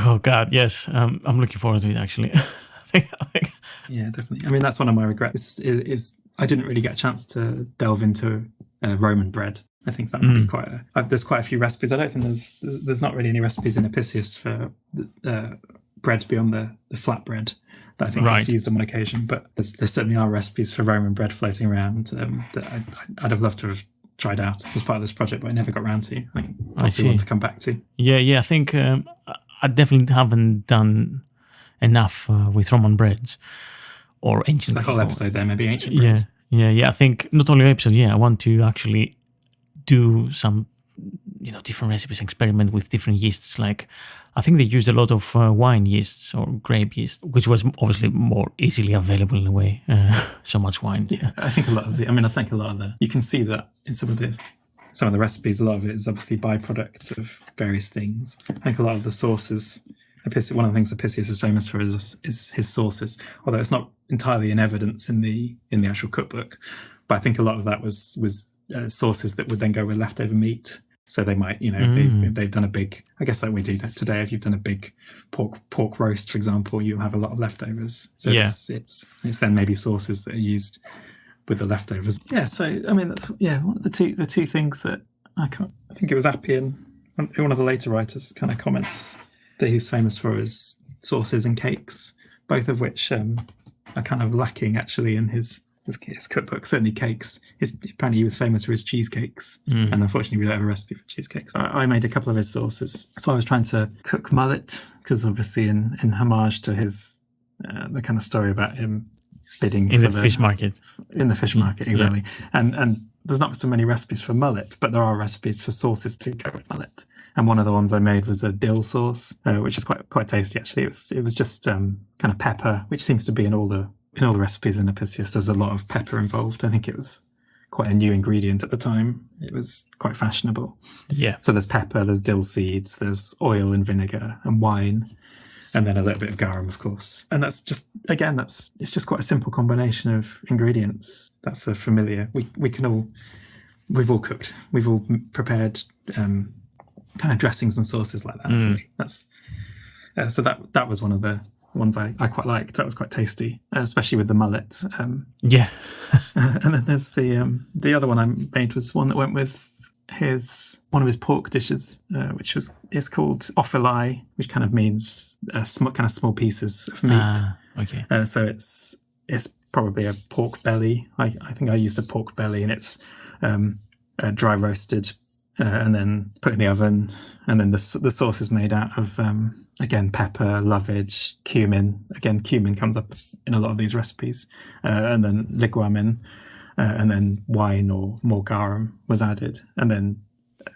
Oh God, yes. I'm looking forward to it actually. I think. Yeah, definitely. I mean, that's one of my regrets. Is I didn't really get a chance to delve into Roman bread. I think that might be there's quite a few recipes. I don't think there's not really any recipes in Apicius for bread beyond the flat bread that I think gets used on one occasion, but there certainly are recipes for Roman bread floating around that I'd have loved to have tried out as part of this project, but I never got around to. I think possibly want to come back to. Yeah. I think I definitely haven't done enough with Roman breads or ancient. It's the whole episode there, maybe ancient breads. Yeah. I think not only episode. I want to actually do some different recipes, experiment with different yeasts. Like I think they used a lot of wine yeasts or grape yeast, which was obviously more easily available in a way. So much wine. Yeah, I think a lot of you can see that in some of the recipes. A lot of it is obviously byproducts of various things. I think a lot of the sauces. One of the things Apicius is famous for is his sauces, although it's not entirely in evidence in the actual cookbook. But I think a lot of that was sauces that would then go with leftover meat So they might, if they've done a big, I guess like we do today, if you've done a big pork roast, for example, you'll have a lot of leftovers. So it's then maybe sauces that are used with the leftovers. Yeah. So I mean, that's one of the two things that I think it was Appian, one of the later writers, kind of comments that he's famous for is sauces and cakes, both of which are kind of lacking actually in his cookbook. Certainly cakes. Apparently he was famous for his cheesecakes, and unfortunately we don't have a recipe for cheesecakes. I made a couple of his sauces. So I was trying to cook mullet, because obviously in homage to his the kind of story about him bidding in the fish market. In the fish market, exactly. Yeah. And there's not so many recipes for mullet, but there are recipes for sauces to go with mullet. And one of the ones I made was a dill sauce, which is quite tasty actually. It was just kind of pepper, which seems to be in all the recipes in Apicius. There's a lot of pepper involved. I think it was quite a new ingredient at the time. It was quite fashionable. Yeah. So there's pepper, there's dill seeds, there's oil and vinegar and wine, and then a little bit of garum, of course. And that's just, again, it's just quite a simple combination of ingredients. That's a familiar. We've all cooked. We've all prepared kind of dressings and sauces like that. That's so that was one of the ones I quite liked. That was quite tasty, especially with the mullet. And then there's the other one I made was one that went with one of his pork dishes, which is called ophilai, which kind of means small pieces of meat. Okay. So it's probably a pork belly. I think I used a pork belly, and it's dry roasted and then put in the oven. And then the sauce is made out of again pepper, lovage, cumin. Again, cumin comes up in a lot of these recipes, and then liguamen. And then wine or more garum was added, and then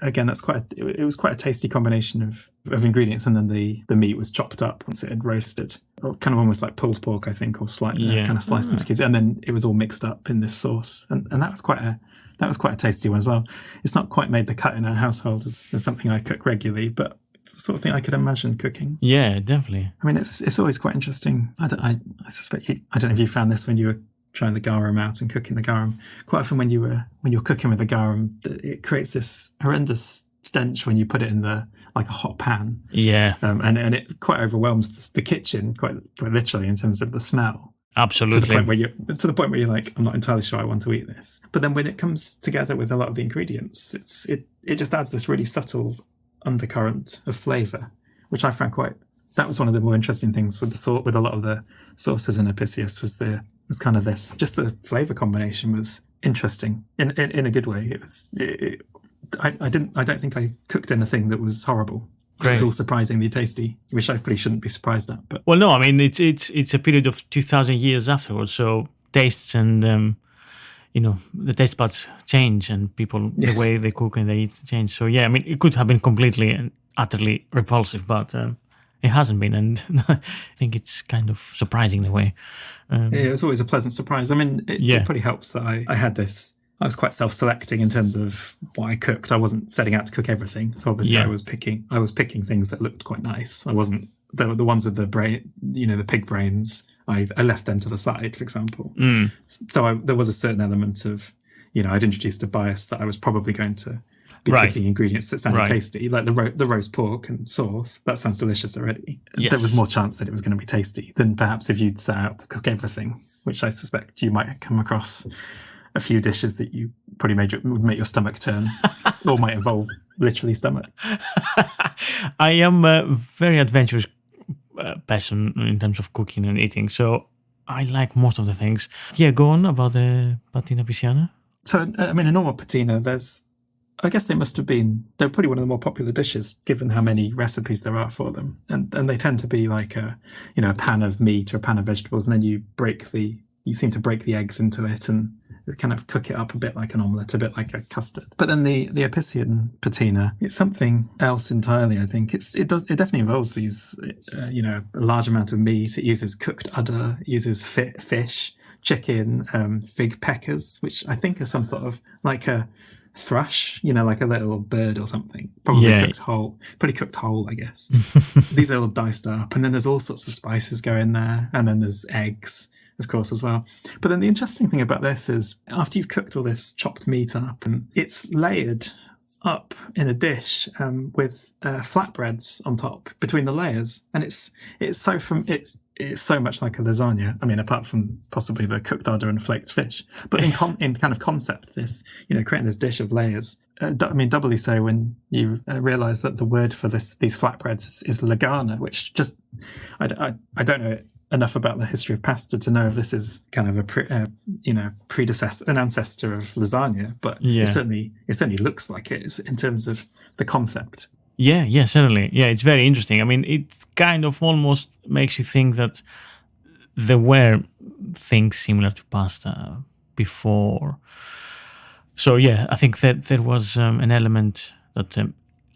again it was quite a tasty combination of ingredients. And then the meat was chopped up once it had roasted, or kind of almost like pulled pork, I think, or slightly kind of sliced into cubes, and then it was all mixed up in this sauce, and that was quite a tasty one as well. It's not quite made the cut in our household as something I cook regularly, but it's the sort of thing I could imagine cooking. Yeah, definitely. I mean, it's always quite I suspect I don't know if you found this when you were trying the garum out and cooking the garum. Quite often when you're cooking with the garum, it creates this horrendous stench when you put it in like a hot pan. Yeah. And it quite overwhelms the kitchen quite literally in terms of the smell. Absolutely. To the point where you're like, I'm not entirely sure I want to eat this. But then when it comes together with a lot of the ingredients, it just adds this really subtle undercurrent of flavour, which I found that was one of the more interesting things with a lot of the sauces in Apicius was kind of this. Just the flavour combination was interesting in a good way. I don't think I cooked anything that was horrible. Great. It was all surprisingly tasty, which I probably shouldn't be surprised at. But well, no, I mean it's a period of 2,000 years afterwards, so tastes and the taste buds change, and people the way they cook and they eat change. So yeah, I mean it could have been completely and utterly repulsive, but it hasn't been, and I think it's kind of surprising in a way. It was always a pleasant surprise. I mean, it probably helps that I had this. I was quite self-selecting in terms of what I cooked. I wasn't setting out to cook everything, so obviously I was picking things that looked quite nice. I wasn't the ones with the brain, the pig brains. I left them to the side, for example. So there was a certain element of, I'd introduced a bias that I was probably going to be picking ingredients that sounded tasty, like the roast pork and sauce. That sounds delicious already. Yes. There was more chance that it was going to be tasty than perhaps if you'd set out to cook everything, which I suspect you might come across a few dishes that you probably would make your stomach turn, or might involve literally stomach. I am a very adventurous person in terms of cooking and eating, so I like most of the things. Yeah, go on about the patina pisciana. So, I mean, a normal patina, I guess they're probably one of the more popular dishes, given how many recipes there are for them. And they tend to be like a pan of meat or a pan of vegetables, and then you seem to break the eggs into it and kind of cook it up a bit like an omelette, a bit like a custard. But then the Apician patina, it's something else entirely, I think. It definitely involves these, a large amount of meat. It uses cooked udder, it uses fish, chicken, fig peckers, which I think are some sort of like a thrush, like a little bird or something. Probably cooked whole, I guess. These are all diced up, and then there's all sorts of spices go in there, and then there's eggs, of course, as well. But then the interesting thing about this is after you've cooked all this chopped meat up, and it's layered up in a dish with flatbreads on top between the layers, and it's so much like a lasagna. I mean, apart from possibly the cooked udder and flaked fish, but in kind of concept, this creating this dish of layers. Doubly so when you realise that the word for these flatbreads is lagana, which just I don't know enough about the history of pasta to know if this is kind of an ancestor of lasagna, but it certainly looks like it is in terms of the concept. Yeah, certainly. Yeah, it's very interesting. I mean, it kind of almost makes you think that there were things similar to pasta before. So yeah, I think that there was an element that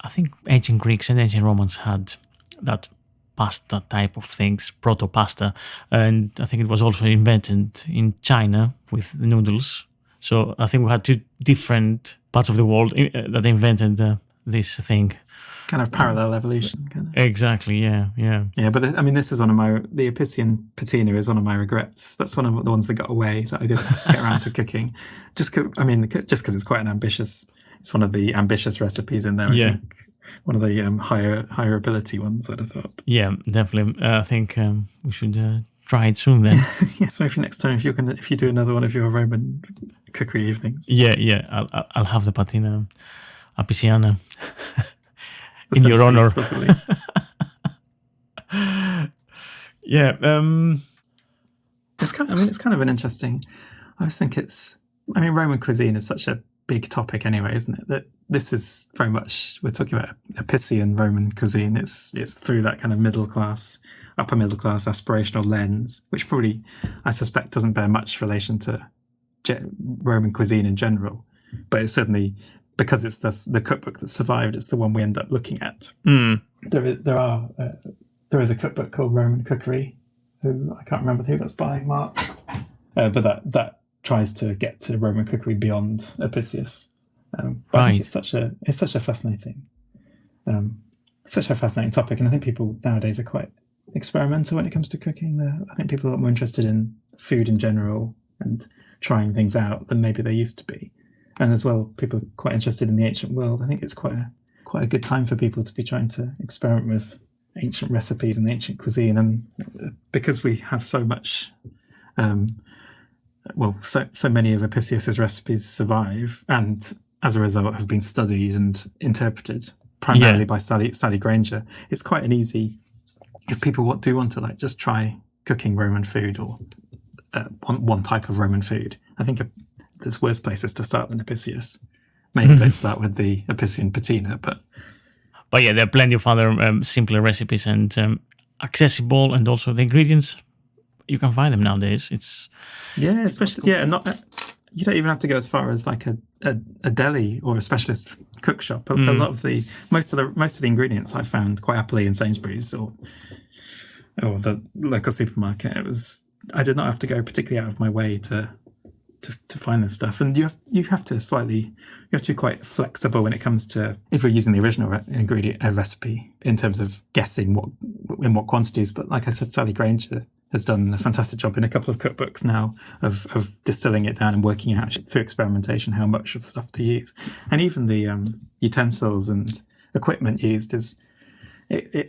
I think ancient Greeks and ancient Romans had, that pasta type of things, proto-pasta, and I think it was also invented in China with the noodles. So I think we had two different parts of the world that invented this thing. Kind of parallel evolution. Kind of. Exactly, yeah. Yeah, but this is the Apician patina is one of my regrets. That's one of the ones that got away that I didn't get around to cooking. Just because it's quite it's one of the ambitious recipes in there, I think. One of the higher ability ones, I'd have thought. Yeah, definitely. I think we should try it soon then. Yes, maybe next time if you do another one of your Roman cookery evenings. Yeah. I'll have the patina Apiciana in your honor. Possibly. Yeah. It's kind of an interesting. I always think Roman cuisine is such a big topic anyway, isn't it? That this is very much, we're talking about Apician Roman cuisine. It's through that kind of upper middle class aspirational lens, which probably, I suspect, doesn't bear much relation to Roman cuisine in general. But it's certainly, because it's the cookbook that survived, it's the one we end up looking at. There is a cookbook called Roman Cookery, who I can't remember who that's by, Mark. But that tries to get to Roman cookery beyond Apicius. But I think it's such a fascinating topic, and I think people nowadays are quite experimental when it comes to cooking. I think people are more interested in food in general and trying things out than maybe they used to be. And as well, people are quite interested in the ancient world. I think it's quite a good time for people to be trying to experiment with ancient recipes and ancient cuisine. And because we have so much, so many of Apicius's recipes survive, and as a result have been studied and interpreted primarily by Sally Granger. It's quite an easy, if people do want to just try cooking Roman food or one type of Roman food, I think there's worse places to start than Apicius. Maybe they start with the Apician patina, but yeah, there are plenty of other simpler recipes and accessible, and also the ingredients, you can find them nowadays. You don't even have to go as far as like a deli or a specialist cook shop. A lot of most of the ingredients I found quite happily in Sainsbury's or the local supermarket. I did not have to go particularly out of my way to find this stuff, and you have to be quite flexible when it comes to, if you're using the original recipe in terms of guessing in what quantities. But like I said, Sally Granger has done a fantastic job in a couple of cookbooks now of distilling it down and working out through experimentation how much of stuff to use. And even the utensils and equipment used it's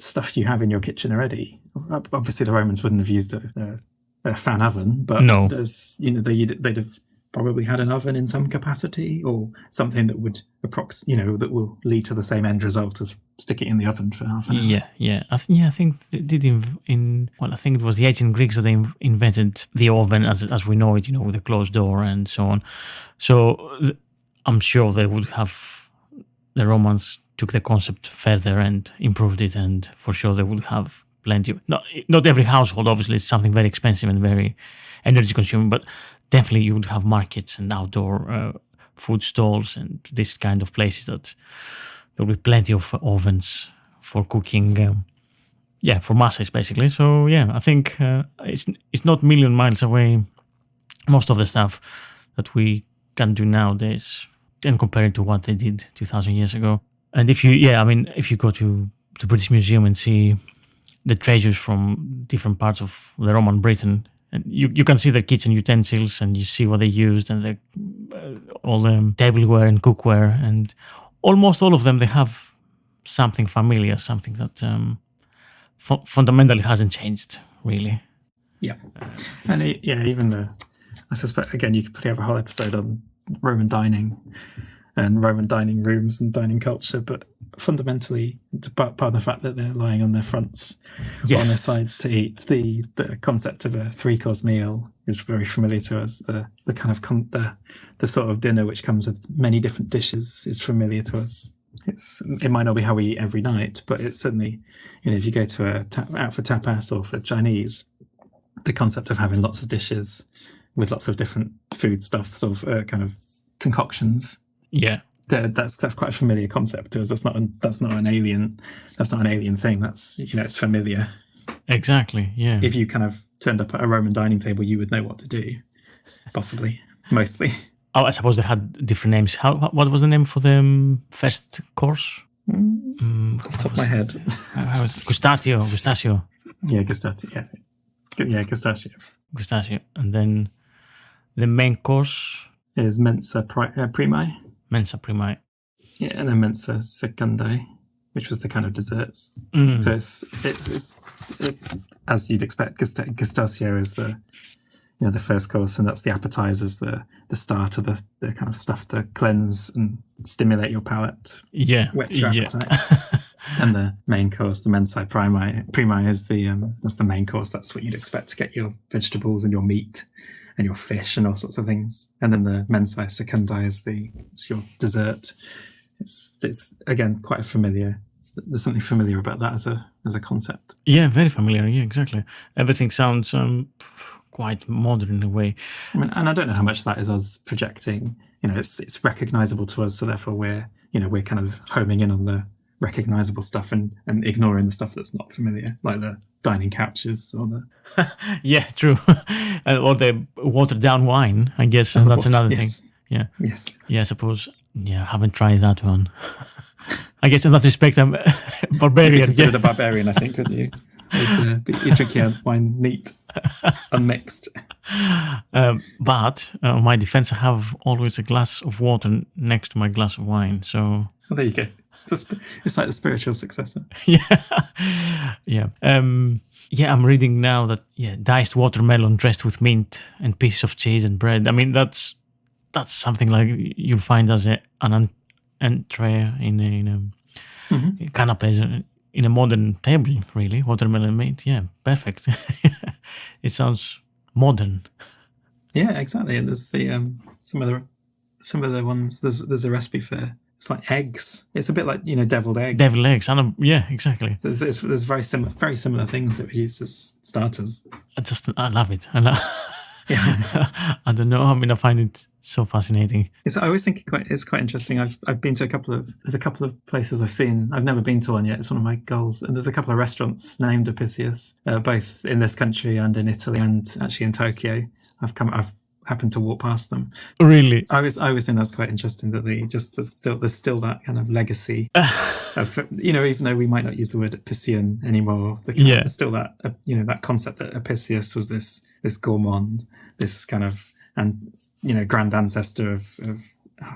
stuff you have in your kitchen already. Obviously, the Romans wouldn't have used a fan oven, but no. They'd have probably had an oven in some capacity or something that would that will lead to the same end result as stick it in the oven for half an hour. Yeah. I think they did I think it was the ancient Greeks that they invented the oven as we know it, with a closed door and so on. So I'm sure the Romans took the concept further and improved it, and for sure they would have plenty of, not every household, obviously, it's something very expensive and very energy consuming, but definitely you would have markets and outdoor food stalls and this kind of places that there will be plenty of ovens for cooking, for masses basically. So I think it's not a million miles away, most of the stuff that we can do nowadays, and compare it to what they did 2,000 years ago. And if you go to the British Museum and see the treasures from different parts of the Roman Britain, and you can see the kitchen utensils and you see what they used, and all the tableware and cookware and almost all of them, they have something familiar, something that fundamentally hasn't changed, really. Yeah. And even I suspect, again, you could probably have a whole episode on Roman dining and Roman dining rooms and dining culture, but fundamentally, part of the fact that they're lying on their fronts or on their sides to eat, the concept of a 3-course meal is very familiar to us. The kind of the sort of dinner which comes with many different dishes is familiar to us. It might not be how we eat every night, but it's certainly, if you go to out for tapas or for Chinese, the concept of having lots of dishes with lots of different food stuff, sort of kind of concoctions. Yeah, that's quite a familiar concept to us. That's not an alien thing. That's it's familiar. Exactly. Yeah. If you kind of turned up at a Roman dining table, you would know what to do, possibly, mostly. Oh, I suppose they had different names. What was the name for the first course? Off the top of my head. Gustachio. Yeah, Gustachio. Yeah, Gustachio. And then the main course is Mensa Primae. Mensa Primae. Yeah, and then Mensa Secundae, which was the kind of desserts. So it's as you'd expect. Gustachio is the first course, and that's the appetizers, the start of the kind of stuff to cleanse and stimulate your palate. Yeah, whet your appetite. And the main course, the Mensae Primae is that's the main course. That's what you'd expect to get your vegetables and your meat and your fish and all sorts of things. And then the Mensae Secundae is your dessert. It's again quite familiar. There's something familiar about that as a concept. Yeah, very familiar. Yeah, exactly. Everything sounds quite modern in a way. I mean, and I don't know how much that is us projecting. It's recognizable to us, so therefore we're kind of homing in on the recognizable stuff and ignoring the stuff that's not familiar, like the dining couches or the yeah, true. Or the watered down wine, I guess. That's another thing. Yeah. Yes. Yeah, I suppose. Yeah, I haven't tried that one. I guess in that respect, I'm barbarian. You'd be considered a barbarian, I think, couldn't you? You'd drink your wine neat, unmixed. But on my defense, I have always a glass of water next to my glass of wine. So there you go. It's like the spiritual successor. Yeah. I'm reading now that diced watermelon dressed with mint and pieces of cheese and bread. I mean, that's something like you'll find as an entree in a canapes in a modern table. Really, watermelon mint. Yeah, perfect. It sounds modern. Yeah, exactly. And there's the some of the ones. There's a recipe for. It's like eggs. It's a bit like deviled egg. Deviled eggs. Yeah, exactly. There's very similar things that we use as starters. I love it. Yeah. I don't know. I mean, I find it so fascinating. I always think it's quite interesting. I've been to there's a couple of places I've seen. I've never been to one yet. It's one of my goals. And there's a couple of restaurants named Apicius, both in this country and in Italy, and actually in Tokyo. I've happened to walk past them. Really? I always think that's quite interesting that there's still that kind of legacy of, even though we might not use the word Apician anymore, there's still that that concept that Apicius was this gourmand, this kind of grand ancestor of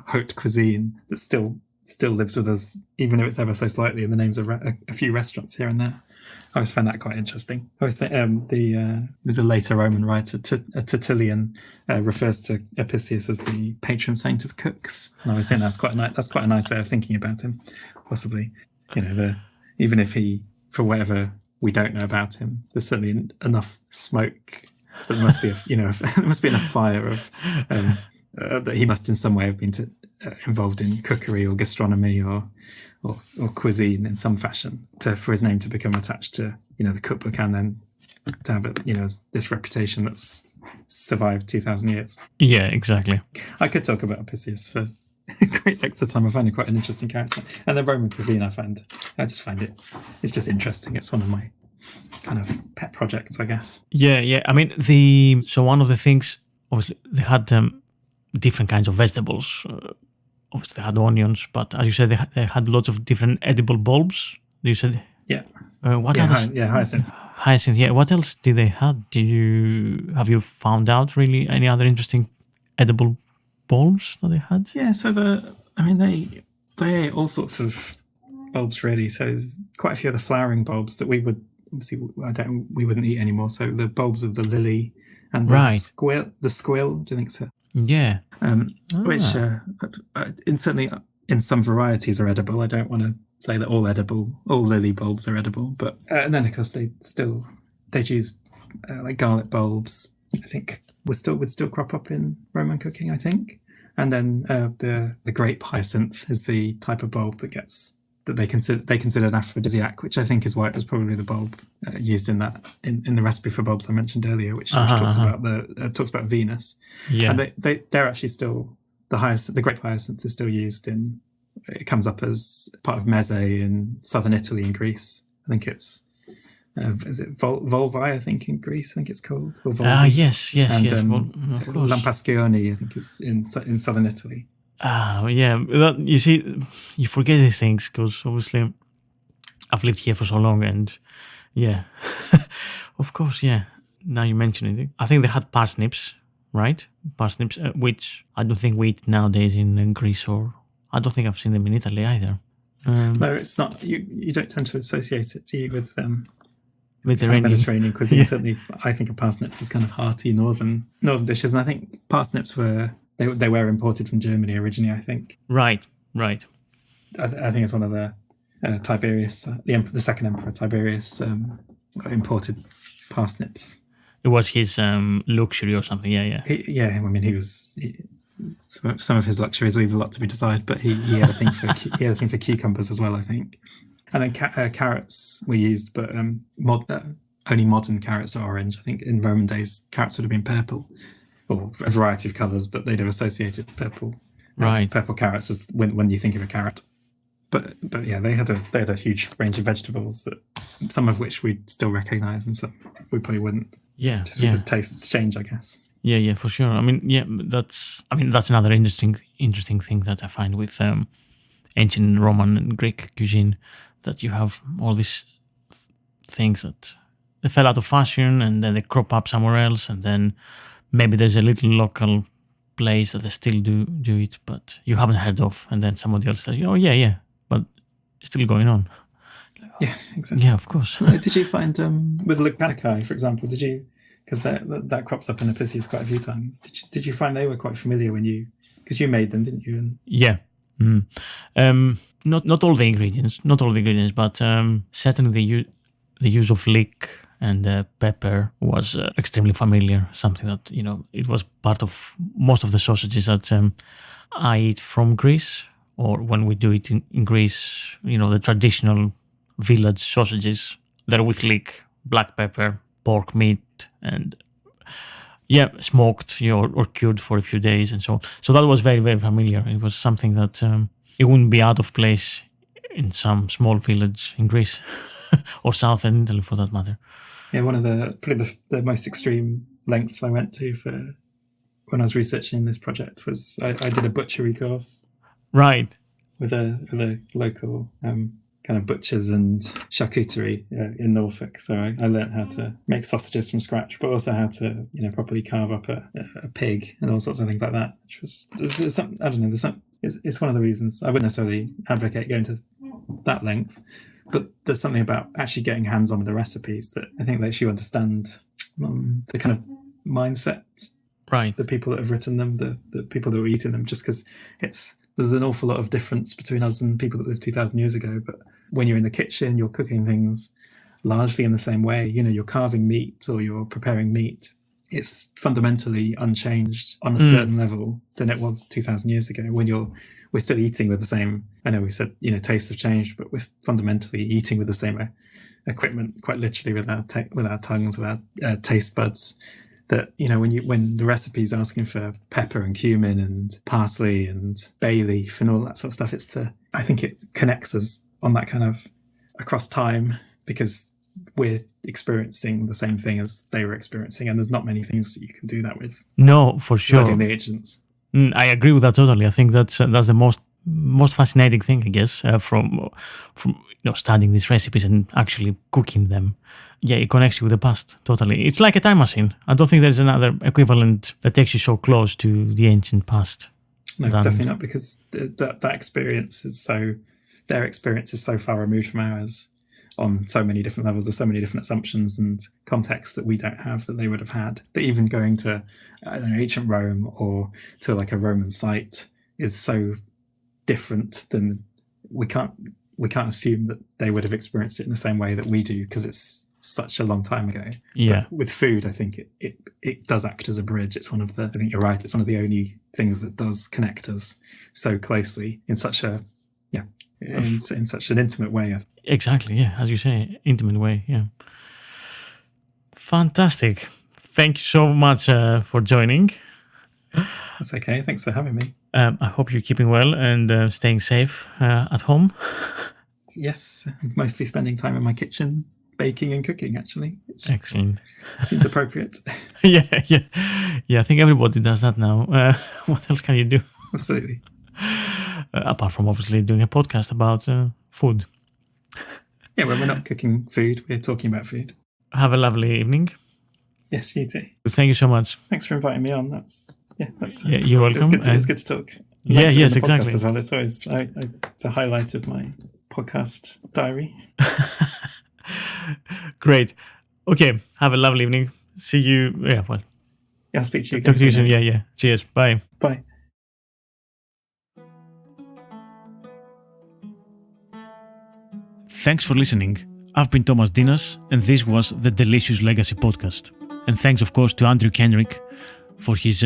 haute cuisine that still lives with us, even if it's ever so slightly in the names of a few restaurants here and there. I always find that quite interesting. I always think there's a later Roman writer, Tertullian, refers to Apicius as the patron saint of cooks, and I always think that's quite a nice way of thinking about him. Possibly, even if he, for whatever we don't know about him, there's certainly enough smoke. There must be there must be enough fire of that he must in some way have been involved in cookery or gastronomy or cuisine in some fashion for his name to become attached to the cookbook, and then to have this reputation that's survived 2,000 years. Yeah, exactly. I could talk about Apicius for great lengths of time. I find him quite an interesting character, and the Roman cuisine I just find it's just interesting. It's one of my kind of pet projects, I guess. Yeah. I mean, so one of the things, obviously, they had different kinds of vegetables. Obviously, they had onions, but as you said, they had lots of different edible bulbs. You said, yeah. What else? Hyacinth. Hyacinth. Yeah. What else did they have? Have you found out really any other interesting edible bulbs that they had? Yeah. So They all sorts of bulbs really. So quite a few of the flowering bulbs that we would obviously we wouldn't eat anymore. So the bulbs of the lily and the squill. Do you think so? Yeah. Which certainly in some varieties are edible. I don't want to say that all lily bulbs are edible, but and then of course they'd use like garlic bulbs. I think would still crop up in Roman cooking, I think. And then the grape hyacinth is the type of bulb that they consider an aphrodisiac, which I think is why it was probably the bulb used in the recipe for bulbs I mentioned earlier, which talks about Venus. Yeah, and they're actually still the grape hyacinth is still used in. It comes up as part of meze in southern Italy and Greece. I think it's. Is it Volvae, I think, in Greece, I think it's called? Yes. And, yes. Of course. Lampascioni, I think, is in southern Italy. Yeah. You see, you forget these things because obviously I've lived here for so long and yeah. Of course, yeah. Now you mention it. I think they had parsnips, right? Parsnips, which I don't think we eat nowadays in Greece, or I don't think I've seen them in Italy either. No, it's not. You don't tend to associate it, do you, with Mediterranean cuisine. Yeah. Certainly, I think of parsnips as kind of hearty northern dishes, and I think parsnips were imported from Germany originally. I think. Right. I think it's one of the Tiberius, the second emperor Tiberius, imported parsnips. It was his luxury or something. Yeah. Some of his luxuries leave a lot to be desired, but he had a thing for cucumbers as well, I think. And then carrots were used, but only modern carrots are orange. I think in Roman days, carrots would have been purple, or a variety of colours, but they'd have associated purple, purple carrots as when you think of a carrot. But yeah, they had a huge range of vegetables, that some of which we'd still recognise, and some we probably wouldn't. Yeah, just because tastes change, I guess. Yeah, for sure. That's another interesting thing that I find with ancient Roman and Greek cuisine, that you have all these things that they fell out of fashion and then they crop up somewhere else, and then maybe there's a little local place that they still do it, but you haven't heard of, and then somebody else says, oh yeah, but it's still going on. Yeah, exactly. Yeah, of course. Did you find with Lacanicae, for example, because that crops up in Apicius quite a few times, did you find they were quite familiar because you made them, didn't you? Yeah. Not all the ingredients, but certainly the use of leek and pepper was extremely familiar. Something that it was part of most of the sausages that I eat from Greece, or when we do it in Greece. The traditional village sausages, they're with leek, black pepper, pork meat, and smoked or cured for a few days and so on. So that was very, very familiar. It was something that it wouldn't be out of place in some small village in Greece or southern Italy, for that matter. Yeah, one of the most extreme lengths I went to for when I was researching this project was I did a butchery course, right, with a local kind of butchers and charcuterie in Norfolk. So I learned how to make sausages from scratch, but also how to properly carve up a pig and all sorts of things like that. Which was it's one of the reasons I wouldn't necessarily advocate going to that length, but there's something about actually getting hands on with the recipes that I think lets you understand the kind of mindset, right? The people that have written them, the people that were eating them. Just because there's an awful lot of difference between us and people that lived 2,000 years ago. But when you're in the kitchen, you're cooking things largely in the same way. You're carving meat or you're preparing meat. It's fundamentally unchanged on a certain level than it was 2,000 years ago. When we're still eating with the same. I know we said tastes have changed, but we're fundamentally eating with the same equipment, quite literally with our tongues, with our taste buds. That when the recipe's asking for pepper and cumin and parsley and bay leaf and all that sort of stuff, I think it connects us on that kind of across time, because we're experiencing the same thing as they were experiencing, and there's not many things that you can do that with. No, for sure. Studying the agents. I agree with that totally. I think that's the most fascinating thing, I guess, from studying these recipes and actually cooking them. Yeah, it connects you with the past, totally. It's like a time machine. I don't think there's another equivalent that takes you so close to the ancient past. No, definitely not, because that experience is their experience is so far removed from ours on so many different levels. There's so many different assumptions and contexts that we don't have that they would have had. That even going to, I don't know, ancient Rome or to like a Roman site is so different than we can't assume that they would have experienced it in the same way that we do, because it's such a long time ago. Yeah. But with food, I think it does act as a bridge. It's one of the, I think you're right, it's one of the only things that does connect us so closely in such a, in such an intimate way. Exactly, yeah, as you say, intimate way, yeah. Fantastic. Thank you so much for joining. That's okay. Thanks for having me. I hope you're keeping well and staying safe at home. Yes, mostly spending time in my kitchen, baking and cooking, actually. Excellent. Seems appropriate. Yeah. I think everybody does that now. What else can you do? Absolutely. Apart from obviously doing a podcast about food. Yeah, when we're not cooking food, we're talking about food. Have a lovely evening. Yes, you too. Thank you so much. Thanks for inviting me on. You're welcome. It was good to talk. Yes, the podcast exactly. As well. It's always it's a highlight of my podcast diary. Great. Okay. Have a lovely evening. See you. Yeah. Well. Yeah, I'll speak to you again. Talk to you soon. Yeah. Cheers. Bye. Bye. Thanks for listening. I've been Thomas Dinas, and this was the Delicious Legacy podcast. And thanks, of course, to Andrew Kenrick for his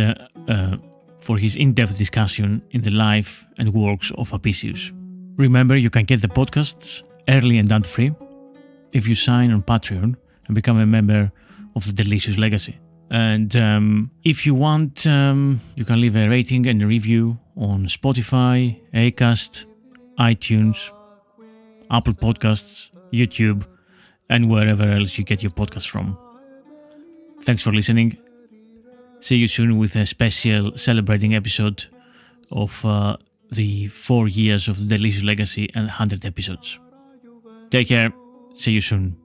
in-depth discussion in the life and works of Apicius. Remember, you can get the podcasts early and ad-free if you sign on Patreon and become a member of the Delicious Legacy. And if you want, you can leave a rating and a review on Spotify, Acast, iTunes, Apple Podcasts, YouTube, and wherever else you get your podcasts from. Thanks for listening. See you soon with a special celebrating episode of the 4 years of the Delicious Legacy and 100 episodes. Take care. See you soon.